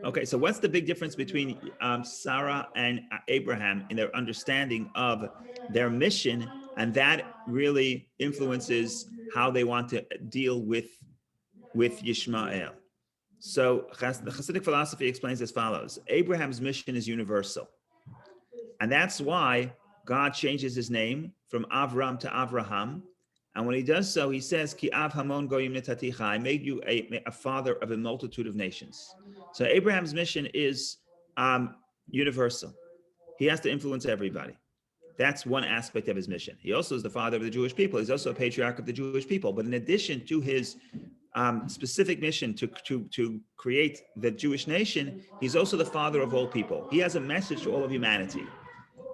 Okay, so what's the big difference between Sarah and Abraham in their understanding of their mission, and that really influences how they want to deal with Yishmael? So the Hasidic philosophy explains as follows: Abraham's mission is universal, and that's why God changes his name from Avram to Avraham. And when he does so, he says, "Ki av hamon goyim netaticha," I made you a father of a multitude of nations. So Abraham's mission is universal. He has to influence everybody. That's one aspect of his mission. He also is the father of the Jewish people. He's also a patriarch of the Jewish people. But in addition to his specific mission to create the Jewish nation, he's also the father of all people. He has a message to all of humanity.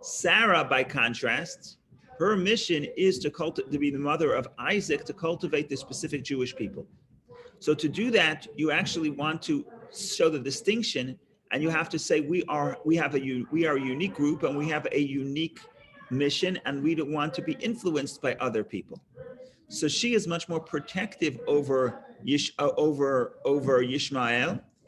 Sarah, by contrast, her mission is to be the mother of Isaac, to cultivate the specific Jewish people. So to do that, you actually want to show the distinction, and you have to say we are a unique group, and we have a unique mission, and we don't want to be influenced by other people. So she is much more protective over Yishmael,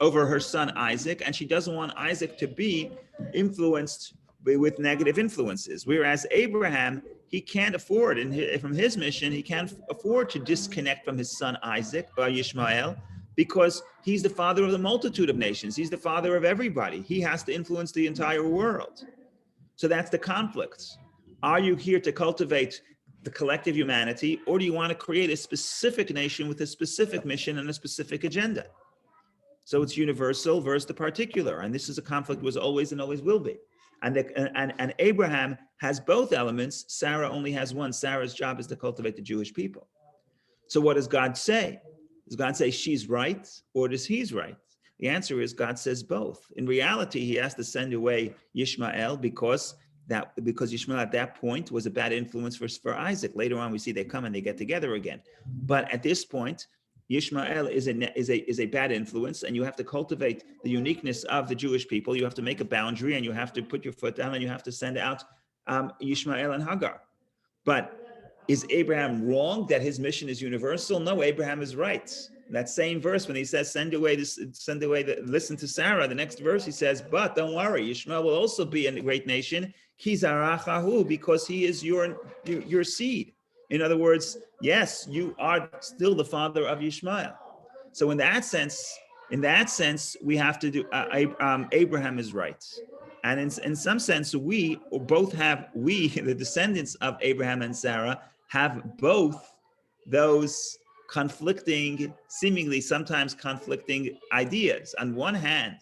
over her son Isaac, and she doesn't want Isaac to be influenced with negative influences. Whereas Abraham, he can't afford, from his mission, he can't afford to disconnect from his son Isaac, Yishmael, because he's the father of the multitude of nations. He's the father of everybody. He has to influence the entire world. So that's the conflict. Are you here to cultivate the collective humanity, or do you want to create a specific nation with a specific mission and a specific agenda? So it's universal versus the particular, and this is a conflict, was always and always will be. And Abraham has both elements. Sarah only has one. Sarah's job is to cultivate the Jewish people. So what does God say? Does God say she's right, or does he's right? The answer is God says both. In reality, he has to send away Yishmael because Yishmael at that point was a bad influence for Isaac. Later on, we see they come and they get together again. But at this point, Yishmael is a bad influence, and you have to cultivate the uniqueness of the Jewish people. You have to make a boundary, and you have to put your foot down, and you have to send out Yishmael and Hagar. But is Abraham wrong that his mission is universal? No, Abraham is right. That same verse, when he says, listen to Sarah, the next verse he says, but don't worry, Yishmael will also be a great nation, because he is your seed. In other words, yes, you are still the father of Yishmael. So in that sense, we have to do, Abraham is right. And in some sense, the descendants of Abraham and Sarah, have both those seemingly sometimes conflicting ideas. On one hand,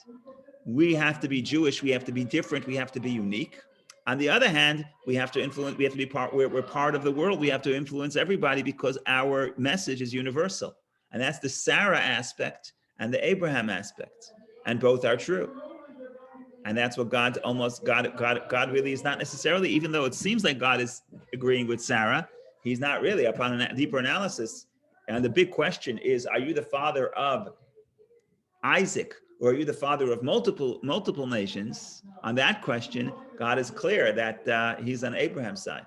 we have to be Jewish, we have to be different, we have to be unique. On the other hand, we have to influence, we have to be we're part of the world, we have to influence everybody because our message is universal. And that's the Sarah aspect and the Abraham aspect. And both are true. And that's what God really is not necessarily, even though it seems like God is agreeing with Sarah, he's not really. Upon a deeper analysis. And the big question is, are you the father of Isaac, or are you the father of multiple nations? On that question, God is clear that he's on Abraham's side.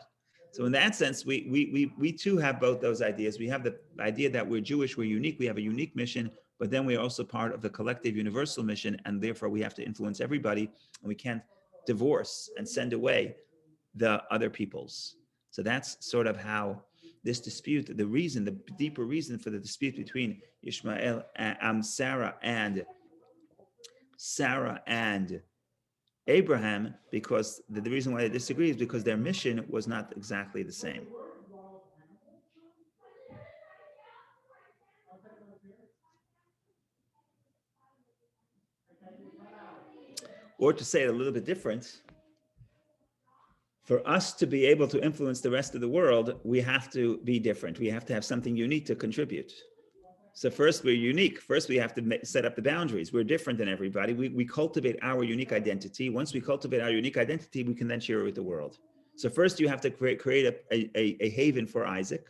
So in that sense, we too have both those ideas. We have the idea that we're Jewish, we're unique, we have a unique mission, but then we're also part of the collective universal mission, and therefore we have to influence everybody, and we can't divorce and send away the other peoples. So that's sort of how this dispute, the deeper reason for the dispute between Ishmael and Sarah and Abraham, because the reason why they disagree is because their mission was not exactly the same. Or to say it a little bit different, For us to be able to influence the rest of the world, we have to be different. We have to have something unique to contribute. So first, we're unique. First, we have to set up the boundaries. We're different than everybody. We cultivate our unique identity. Once we cultivate our unique identity, we can then share it with the world. So first, you have to create a haven for Isaac.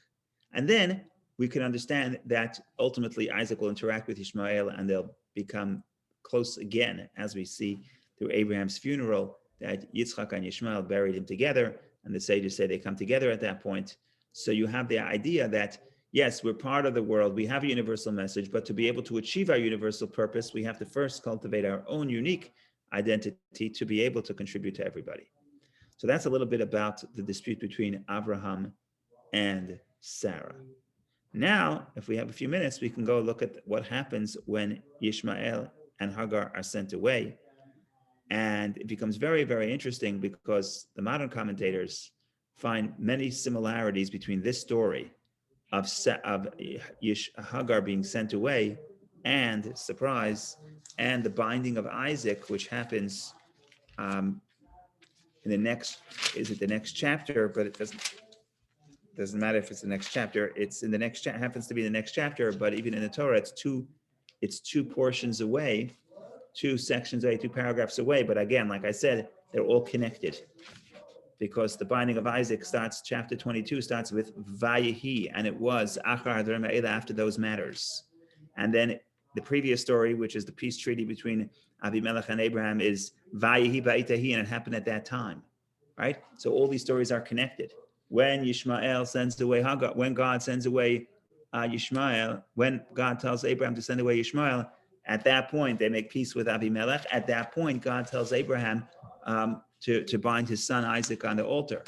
And then we can understand that ultimately Isaac will interact with Ishmael and they'll become close again, as we see through Abraham's funeral, that Yitzchak and Ishmael buried him together. And the sages say they come together at that point. So you have the idea that yes, we're part of the world. We have a universal message, but to be able to achieve our universal purpose, we have to first cultivate our own unique identity to be able to contribute to everybody. So that's a little bit about the dispute between Abraham and Sarah. Now, if we have a few minutes, we can go look at what happens when Ishmael and Hagar are sent away. And it becomes very, very interesting because the modern commentators find many similarities between this story of Hagar being sent away and, surprise, and the binding of Isaac, which happens in the next chapter, but it doesn't matter if it's the next chapter. It's in the next happens to be the next chapter, but even in the Torah, it's two portions away, two sections away, two paragraphs away. But again, like I said, they're all connected, because the binding of Isaac chapter 22 starts with Vayehi, and it was Achar Adar Me'ela, after those matters. And then the previous story, which is the peace treaty between Abimelech and Abraham, is Vayehi Ba'itahi, and it happened at that time, right? So all these stories are connected. When Yishmael sends away Hagar, when God sends away Yishmael, when God tells Abraham to send away Yishmael, at that point, they make peace with Abimelech. At that point, God tells Abraham to bind his son Isaac on the altar.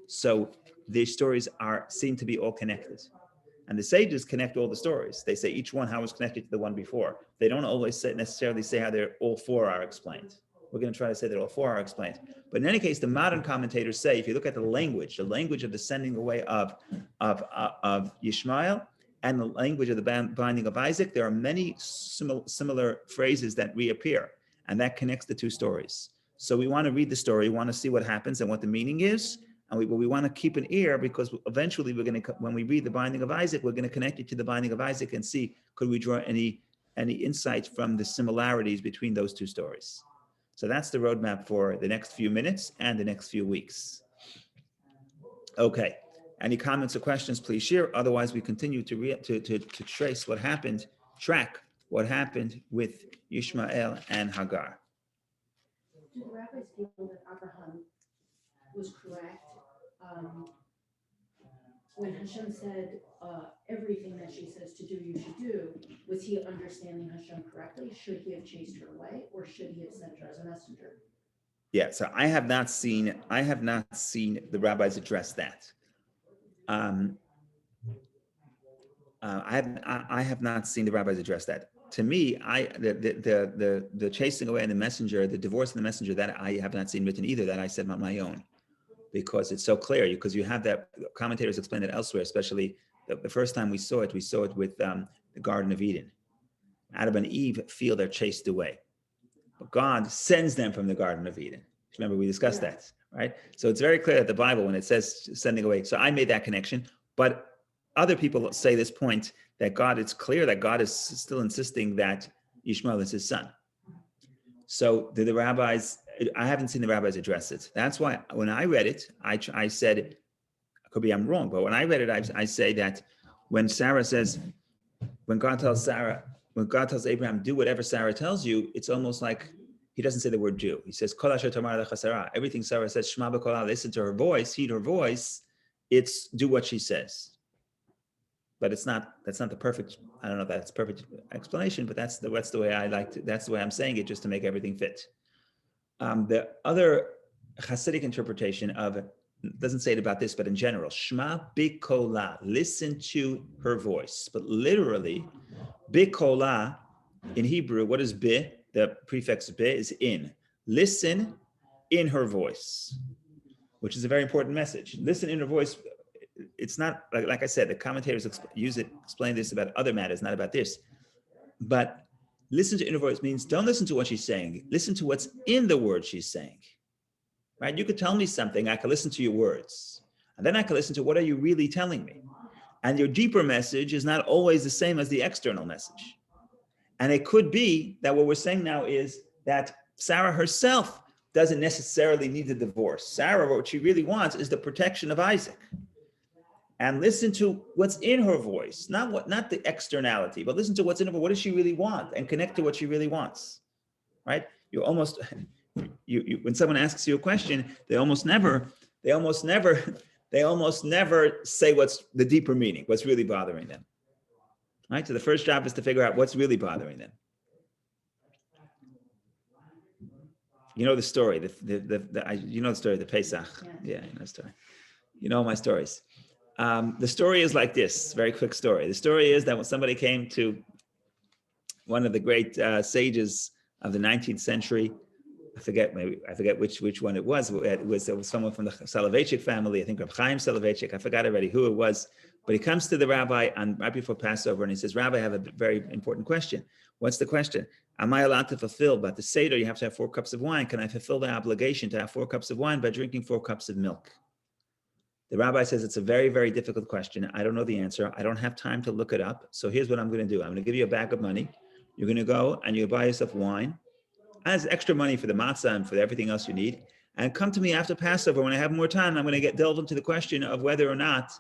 So these stories seem to be all connected. And the sages connect all the stories. They say each one how it's connected to the one before. They don't always necessarily say how all four are explained. We're going to try to say that all four are explained. But in any case, the modern commentators say, if you look at the language of the sending away of Ishmael and the language of the binding of Isaac, there are many similar phrases that reappear, and that connects the two stories. So we want to read the story, we want to see what happens and what the meaning is, and we want to keep an ear, because eventually when we read the binding of Isaac, we're going to connect it to the binding of Isaac and see, could we draw any insights from the similarities between those two stories. So that's the roadmap for the next few minutes and the next few weeks. Okay, any comments or questions, please share. Otherwise, we continue to track what happened with Ishmael and Hagar. Do the rabbis feel that Abraham was correct when Hashem said everything that she says to do, you should do? Was he understanding Hashem correctly? Should he have chased her away, or should he have sent her as a messenger? Yeah, so I have not seen the rabbis address that. I have not seen the rabbis address that. To me, the chasing away and the messenger, the divorce and the messenger, that I have not seen written either. That I said on my own, because it's so clear. Because you have that, commentators explain it elsewhere, especially the first time we saw it with the Garden of Eden. Adam and Eve feel they're chased away, but God sends them from the Garden of Eden. Remember, we discussed that, right? So it's very clear that the Bible, when it says sending away. So I made that connection, but other people say this point that it's clear that God is still insisting that Ishmael is his son. So the rabbis, I haven't seen the rabbis address it. That's why when I read it, I said, could be I'm wrong, but when I read it, I say that when Sarah says, when God tells Abraham, do whatever Sarah tells you, it's almost like he doesn't say the word do. He says, Kol asher tamar lecha Sarah. Everything Sarah says, Shema b'kol, listen to her voice, heed her voice. It's do what she says. But that's not the perfect, I don't know if that's perfect explanation, but that's the way I like to, that's the way I'm saying it, just to make everything fit. The other Hasidic interpretation of, doesn't say it about this, but in general, Shema b'kola, listen to her voice. But literally, b'kola in Hebrew, what is bi? The prefix bi is in. Listen in her voice, which is a very important message. Listen in her voice. It's not, like I said, the commentators explain this about other matters, not about this. But listen to inner voice means don't listen to what she's saying. Listen to what's in the word she's saying. right? You could tell me something, I could listen to your words, and then I could listen to what are you really telling me? And your deeper message is not always the same as the external message. And it could be that what we're saying now is that Sarah herself doesn't necessarily need the divorce. Sarah, what she really wants is the protection of Isaac. And listen to what's in her voice, not the externality, but listen to what's in her. What does she really want, and connect to what she really wants, right? You almost, when someone asks you a question, they almost never say what's the deeper meaning, what's really bothering them, right? So the first job is to figure out what's really bothering them. You know the story, you know the story of the Pesach. Yeah, you know the story. You know my stories. The story is like this, very quick story. The story is that when somebody came to one of the great sages of the 19th century, I forget which one it was. It was someone from the Soloveitchik family, I think Reb Chaim Soloveitchik. I forgot already who it was. But he comes to the rabbi right before Passover and he says, Rabbi, I have a very important question. What's the question? Am I allowed to fulfill? But the Seder, you have to have 4 cups of wine. Can I fulfill the obligation to have 4 cups of wine by drinking 4 cups of milk? The rabbi says it's a very, very difficult question. I don't know the answer. I don't have time to look it up. So here's what I'm going to do. I'm going to give you a bag of money. You're going to go and you buy yourself wine, as extra money for the matzah and for everything else you need. And come to me after Passover when I have more time. I'm going to delve into the question of whether or not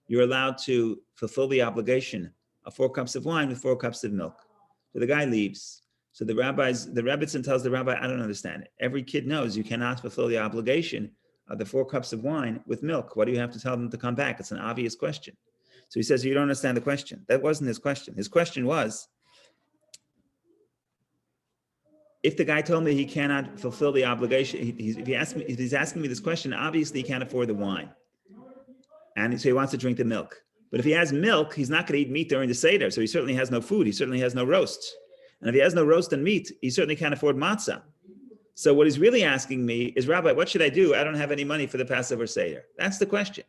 you're allowed to fulfill the obligation of 4 cups of wine with 4 cups of milk. So the guy leaves. So the Rebbitzin tells the rabbi, I don't understand it. Every kid knows you cannot fulfill the obligation of the 4 cups of wine with milk. What do you have to tell them to come back? It's an obvious question. So he says, you don't understand the question. That wasn't his question. His question was, if the guy told me he cannot fulfill the obligation, if he's asking me this question, obviously he can't afford the wine. And so he wants to drink the milk. But if he has milk, he's not going to eat meat during the Seder. So he certainly has no food. He certainly has no roast. And if he has no roast and meat, he certainly can't afford matzah. So what he's really asking me is, Rabbi, what should I do? I don't have any money for the Passover Seder. That's the question.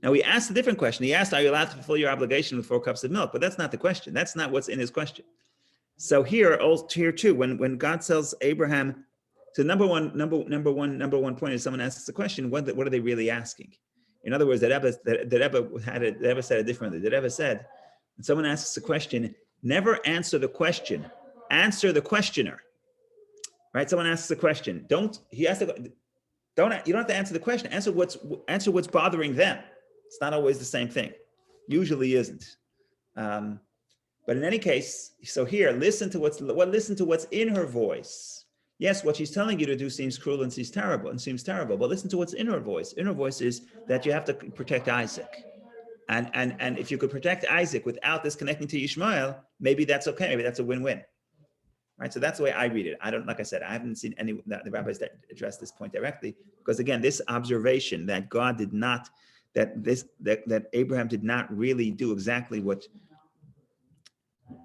Now, he asked a different question. He asked, are you allowed to fulfill your obligation with 4 cups of milk? But that's not the question. That's not what's in his question. So here too, when God tells Abraham, so number one point is someone asks the question, what are they really asking? In other words, the Rebbe said it differently. The Rebbe said, when someone asks a question, never answer the question, answer the questioner. Right? Someone asks a question. You don't have to answer the question. Answer what's bothering them. It's not always the same thing. Usually isn't. But in any case, so here, listen to what's in her voice. Yes, what she's telling you to do seems cruel and seems terrible, but listen to what's in her voice. In her voice is that you have to protect Isaac. And if you could protect Isaac without this connecting to Ishmael, maybe that's okay. Maybe that's a win-win. Right, so that's the way I read it. I haven't seen the rabbis that address this point directly, because again, this observation that that Abraham did not really do exactly what,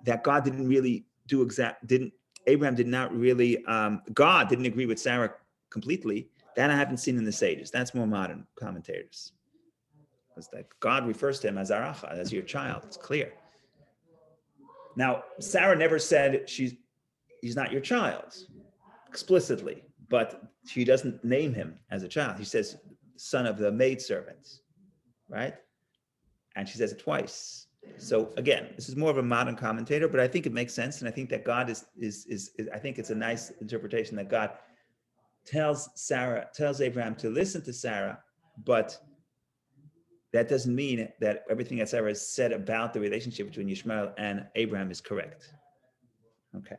that God didn't really do Abraham did not really, God didn't agree with Sarah completely. That I haven't seen in the sages. That's more modern commentators. It's like God refers to him as Aracha, as your child. It's clear. Now, Sarah never said he's not your child explicitly, but she doesn't name him as a child. She says, son of the maidservant, right? And she says it twice. So again, this is more of a modern commentator, but I think it makes sense. And I think that God is I think it's a nice interpretation that God tells Abraham to listen to Sarah, but that doesn't mean that everything that Sarah has said about the relationship between Ishmael and Abraham is correct. Okay.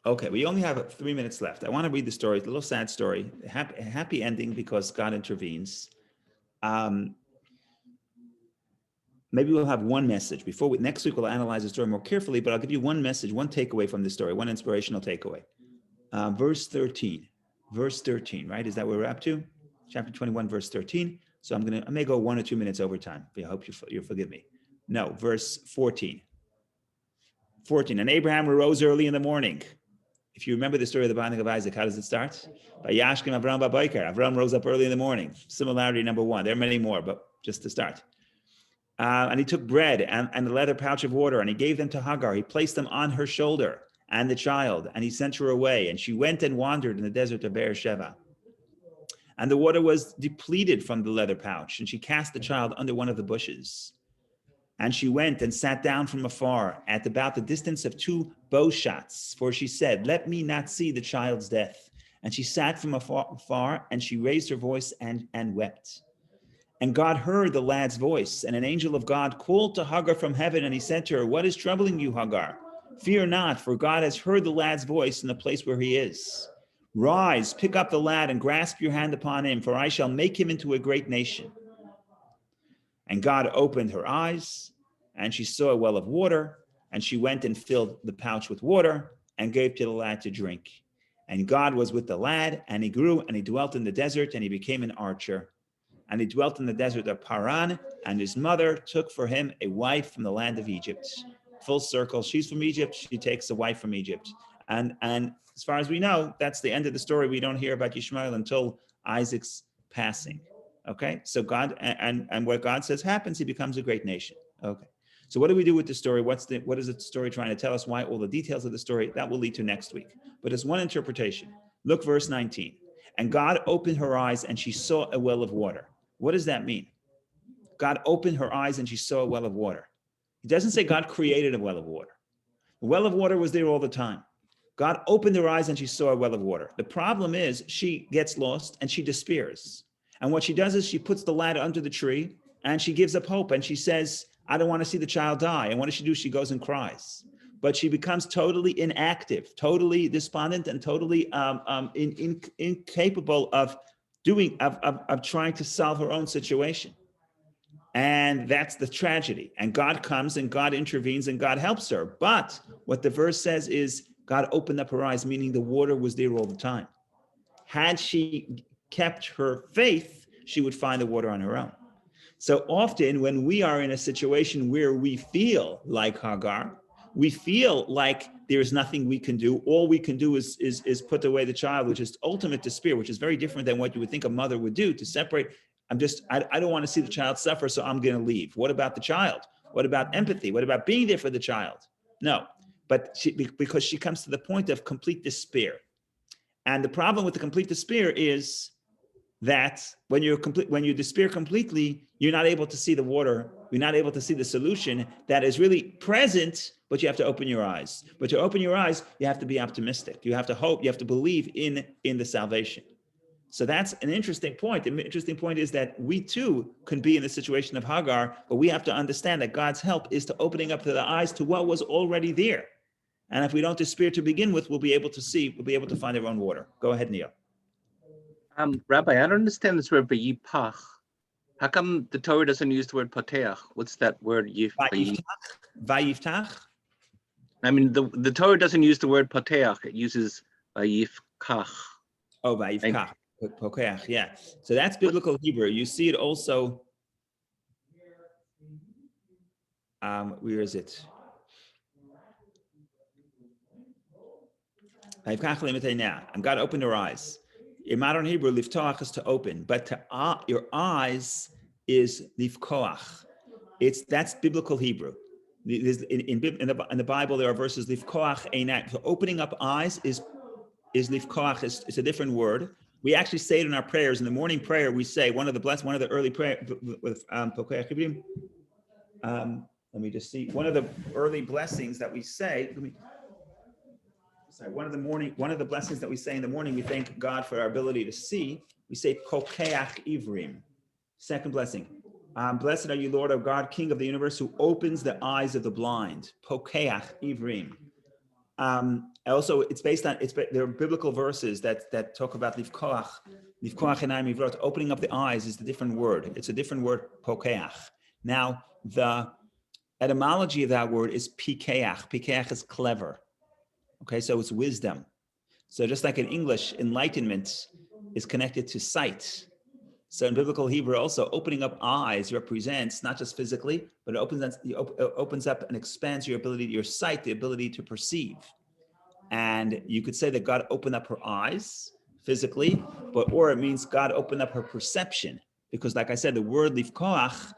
Okay, we only have 3 minutes left. I want to read the story. It's a little sad story. A happy ending because God intervenes. Maybe we'll have one message. Next week, we'll analyze the story more carefully, but I'll give you one message, one takeaway from the story, one inspirational takeaway. Verse 13, right? Is that where we're up to? Chapter 21, verse 13. So I may go 1 or 2 minutes over time, but I hope you'll forgive me. No, verse 14. And Abraham arose early in the morning If you remember the story of the binding of Isaac, how does it start? By Yashkim Avram Babayker. Avram rose up early in the morning. Similarity number one. There are many more, but just to start. And he took bread and a leather pouch of water, and he gave them to Hagar. He placed them on her shoulder and the child, and he sent her away. And she went and wandered in the desert of Beersheba. And the water was depleted from the leather pouch, and she cast the child under one of the bushes. And she went and sat down from afar at about the distance of 2 bow shots, for she said, let me not see the child's death. And she sat from afar, and she raised her voice and wept. And God heard the lad's voice, and an angel of God called to Hagar from heaven, and he said to her, what is troubling you, Hagar? Fear not, for God has heard the lad's voice in the place where he is. Rise, pick up the lad, and grasp your hand upon him, for I shall make him into a great nation. And God opened her eyes, and she saw a well of water, and she went and filled the pouch with water and gave to the lad to drink. And God was with the lad, and he grew, and he dwelt in the desert, and he became an archer. And he dwelt in the desert of Paran, and his mother took for him a wife from the land of Egypt. Full circle, she's from Egypt, she takes a wife from Egypt. And as far as we know, that's the end of the story. We don't hear about Ishmael until Isaac's passing. Okay, so God and what God says happens, he becomes a great nation. Okay, so what do we do with the story? What is the story trying to tell us? Why? All the details of the story that will lead to next week. But it's one interpretation. Look, verse 19. And God opened her eyes, and she saw a well of water. What does that mean? God opened her eyes, and she saw a well of water. He doesn't say God created a well of water. The well of water was there all the time. God opened her eyes, and she saw a well of water. The problem is she gets lost and she despairs. And what she does is she puts the lad under the tree, and she gives up hope, and she says, I don't want to see the child die. And what does she do? She goes and cries. But she becomes totally inactive, totally despondent, and totally incapable of trying to solve her own situation. And that's the tragedy. And God comes and God intervenes and God helps her. But what the verse says is God opened up her eyes, meaning the water was there all the time. Had she kept her faith, she would find the water on her own. So often when we are in a situation where we feel like Hagar, we feel like there's nothing we can do. All we can do is put away the child, which is ultimate despair, which is very different than what you would think a mother would do to separate. I don't want to see the child suffer, so I'm going to leave. What about the child? What about empathy? What about being there for the child? No, but because she comes to the point of complete despair. And the problem with the complete despair is that when you despair completely, you're not able to see the water. You're not able to see the solution that is really present, but you have to open your eyes. But to open your eyes, you have to be optimistic. You have to hope. You have to believe in the salvation. So that's an interesting point. The interesting point is that we too can be in the situation of Hagar, but we have to understand that God's help is to opening up the eyes to what was already there. And if we don't despair to begin with, we'll be able to see, we'll be able to find our own water. Go ahead, Neil. Rabbi, I don't understand this word vayipach. How come the Torah doesn't use the word poteach? What's that word? Vayiftach? I mean, the Torah doesn't use the word poteach. It uses vayifkach. Oh, vayifkach. Pokeach, yeah. So that's biblical Hebrew. You see it also. Where is it? And God opened her eyes. In modern Hebrew, liftoach is to open, but your eyes is lifkoach. That's biblical Hebrew. In the Bible, there are verses lifkoach einai. So opening up eyes is lifkoach. It's a different word. We actually say it in our prayers. In the morning prayer, we say one of the early prayer with let me just see. One of the early blessings that we say. One of the blessings that we say in the morning, we thank God for our ability to see. We say pokeach ivrim. Second blessing. Blessed are you, Lord of God, King of the universe, who opens the eyes of the blind. Pokeach ivrim. Also, there are biblical verses that talk about lifkoach einayim ivrot. Opening up the eyes is the different word. It's a different word, pokeach. Now, the etymology of that word is pikeach. Pikeach is clever. Okay, so it's wisdom. So just like in English, enlightenment is connected to sight. So in biblical Hebrew also, opening up eyes represents not just physically, but it opens up and expands your sight, the ability to perceive. And you could say that God opened up her eyes physically, or it means God opened up her perception. Because like I said, the word livkoach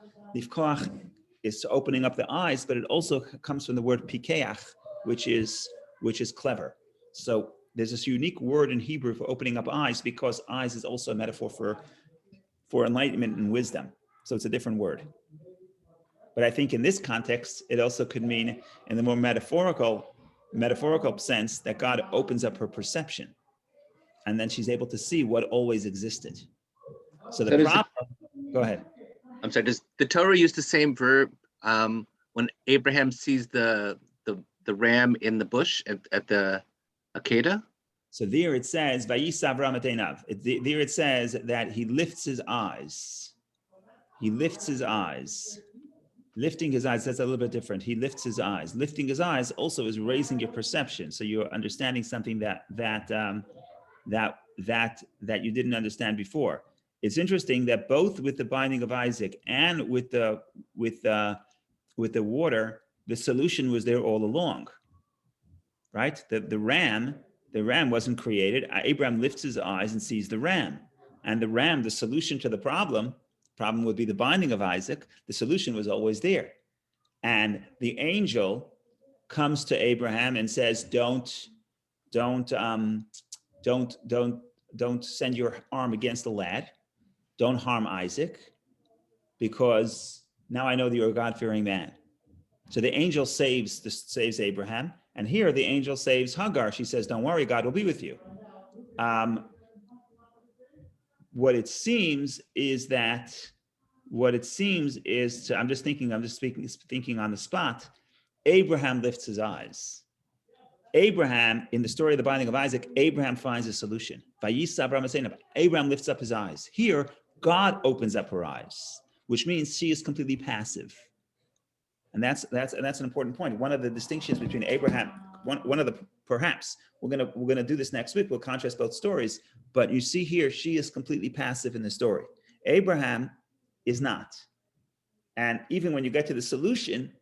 is opening up the eyes, but it also comes from the word pikeach, which is clever. So there's this unique word in Hebrew for opening up eyes, because eyes is also a metaphor for enlightenment and wisdom. So it's a different word. But I think in this context, it also could mean, in the more metaphorical sense, that God opens up her perception, and then she's able to see what always existed. So the problem. Go ahead. I'm sorry. Does the Torah use the same verb when Abraham sees the ram in the bush at the Akedah? So there it says, "Vayisav Ram et einav." There it says that he lifts his eyes. He lifts his eyes. Lifting his eyes, that's a little bit different. He lifts his eyes. Lifting his eyes also is raising your perception. So you're understanding something that you didn't understand before. It's interesting that both with the binding of Isaac and with the water, the solution was there all along. Right? The ram wasn't created. Abraham lifts his eyes and sees the ram. And the ram, the solution to the problem would be the binding of Isaac. The solution was always there. And the angel comes to Abraham and says, don't send your arm against the lad. Don't harm Isaac, because now I know that you're a God-fearing man. So the angel saves Abraham. And here the angel saves Hagar. She says, don't worry, God will be with you. What it seems is, I'm just thinking on the spot, Abraham lifts his eyes. Abraham, in the story of the binding of Isaac, Abraham finds a solution. Abraham lifts up his eyes. Here, God opens up her eyes, which means she is completely passive. And that's an important point. One of the distinctions between Abraham, perhaps we're gonna do this next week. We'll contrast both stories. But you see here, she is completely passive in the story. Abraham is not. And even when you get to the solution,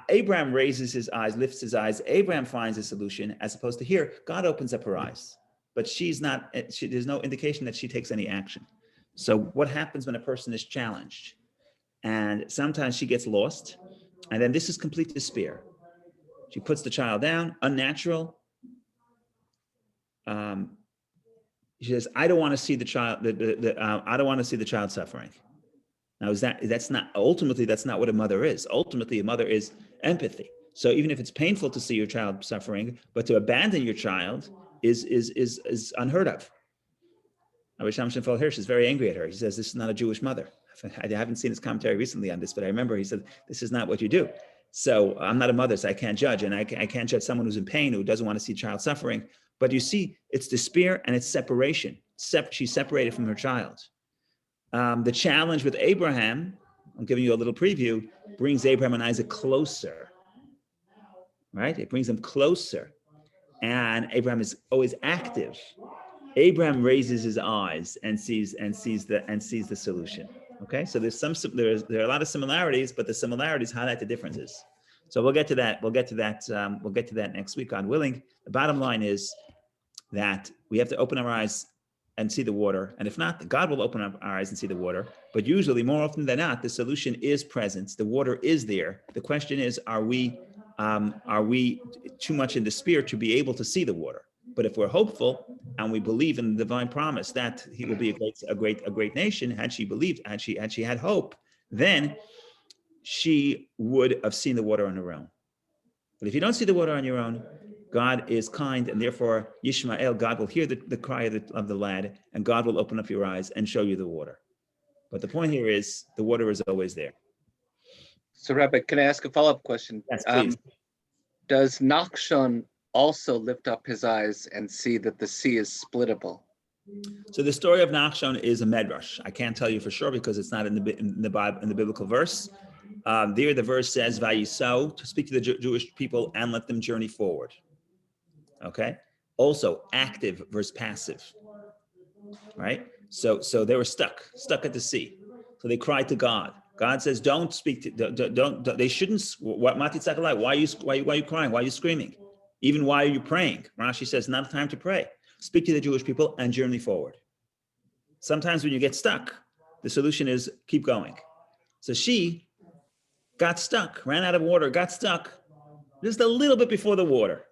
Abraham raises his eyes, lifts his eyes. Abraham finds a solution, as opposed to here, God opens up her eyes. But she's not. There's no indication that she takes any action. So what happens when a person is challenged? And sometimes she gets lost, and then this is complete despair. She puts the child down, unnatural. She says, "I don't want to see the child. I don't want to see the child suffering." Now, that's not what a mother is. Ultimately, a mother is empathy. So even if it's painful to see your child suffering, but to abandon your child is unheard of. Rabbi Shamshon Hirsch is very angry at her. He says, this is not a Jewish mother. I haven't seen his commentary recently on this, but I remember he said, this is not what you do. So I'm not a mother, so I can't judge. And I can't judge someone who's in pain, who doesn't want to see a child suffering. But you see, it's despair and it's separation. She's separated from her child. The challenge with Abraham, I'm giving you a little preview, brings Abraham and Isaac closer. Right? It brings them closer. And Abraham is always active. Abraham raises his eyes and sees the solution. Okay, so there are a lot of similarities, but the similarities highlight the differences. So we'll get to that. We'll get to that next week, God willing. The bottom line is that we have to open our eyes and see the water, and if not, God will open up our eyes and see the water. But usually, more often than not, the solution is presence. The water is there. The question is, are we too much in despair to be able to see the water? But if we're hopeful and we believe in the divine promise that he will be a great nation, had she believed, had she had hope, then she would have seen the water on her own. But if you don't see the water on your own, God is kind, and therefore Yishmael, God will hear the cry of the lad, and God will open up your eyes and show you the water. But the point here is the water is always there. So, Rabbi, can I ask a follow-up question? Yes, please. Does Nachshon also lift up his eyes and see that the sea is splittable? So the story of Nachshon is a medrash. I can't tell you for sure because it's not in the Bible, in the biblical verse. There, the verse says, "Vayisau," to speak to the Jewish people and let them journey forward. Okay. Also, active versus passive. Right. So they were stuck at the sea. So they cried to God. God says, "Don't speak to. Don't. They shouldn't. What Matitzak? Why are you crying? Why are you screaming? Even while you're praying, Rashi says, not time to pray. Speak to the Jewish people and journey forward. Sometimes when you get stuck, the solution is keep going. So she got stuck, ran out of water, got stuck just a little bit before the water.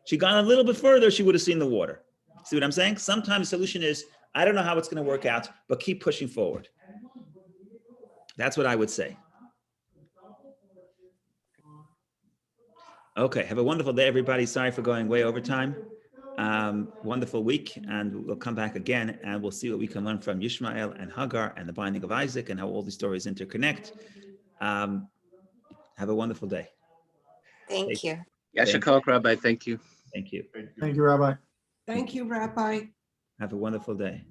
She got a little bit further, she would have seen the water. See what I'm saying? Sometimes the solution is, I don't know how it's going to work out, but keep pushing forward. That's what I would say. Okay, have a wonderful day, everybody. Sorry for going way over time. Wonderful week, and we'll come back again, and we'll see what we can learn from Ishmael and Hagar and the binding of Isaac and how all these stories interconnect. Have a wonderful day. Thank you. Yasher Koach, Rabbi, thank you. Thank you. Thank you, Rabbi. Thank you, Rabbi. Have a wonderful day.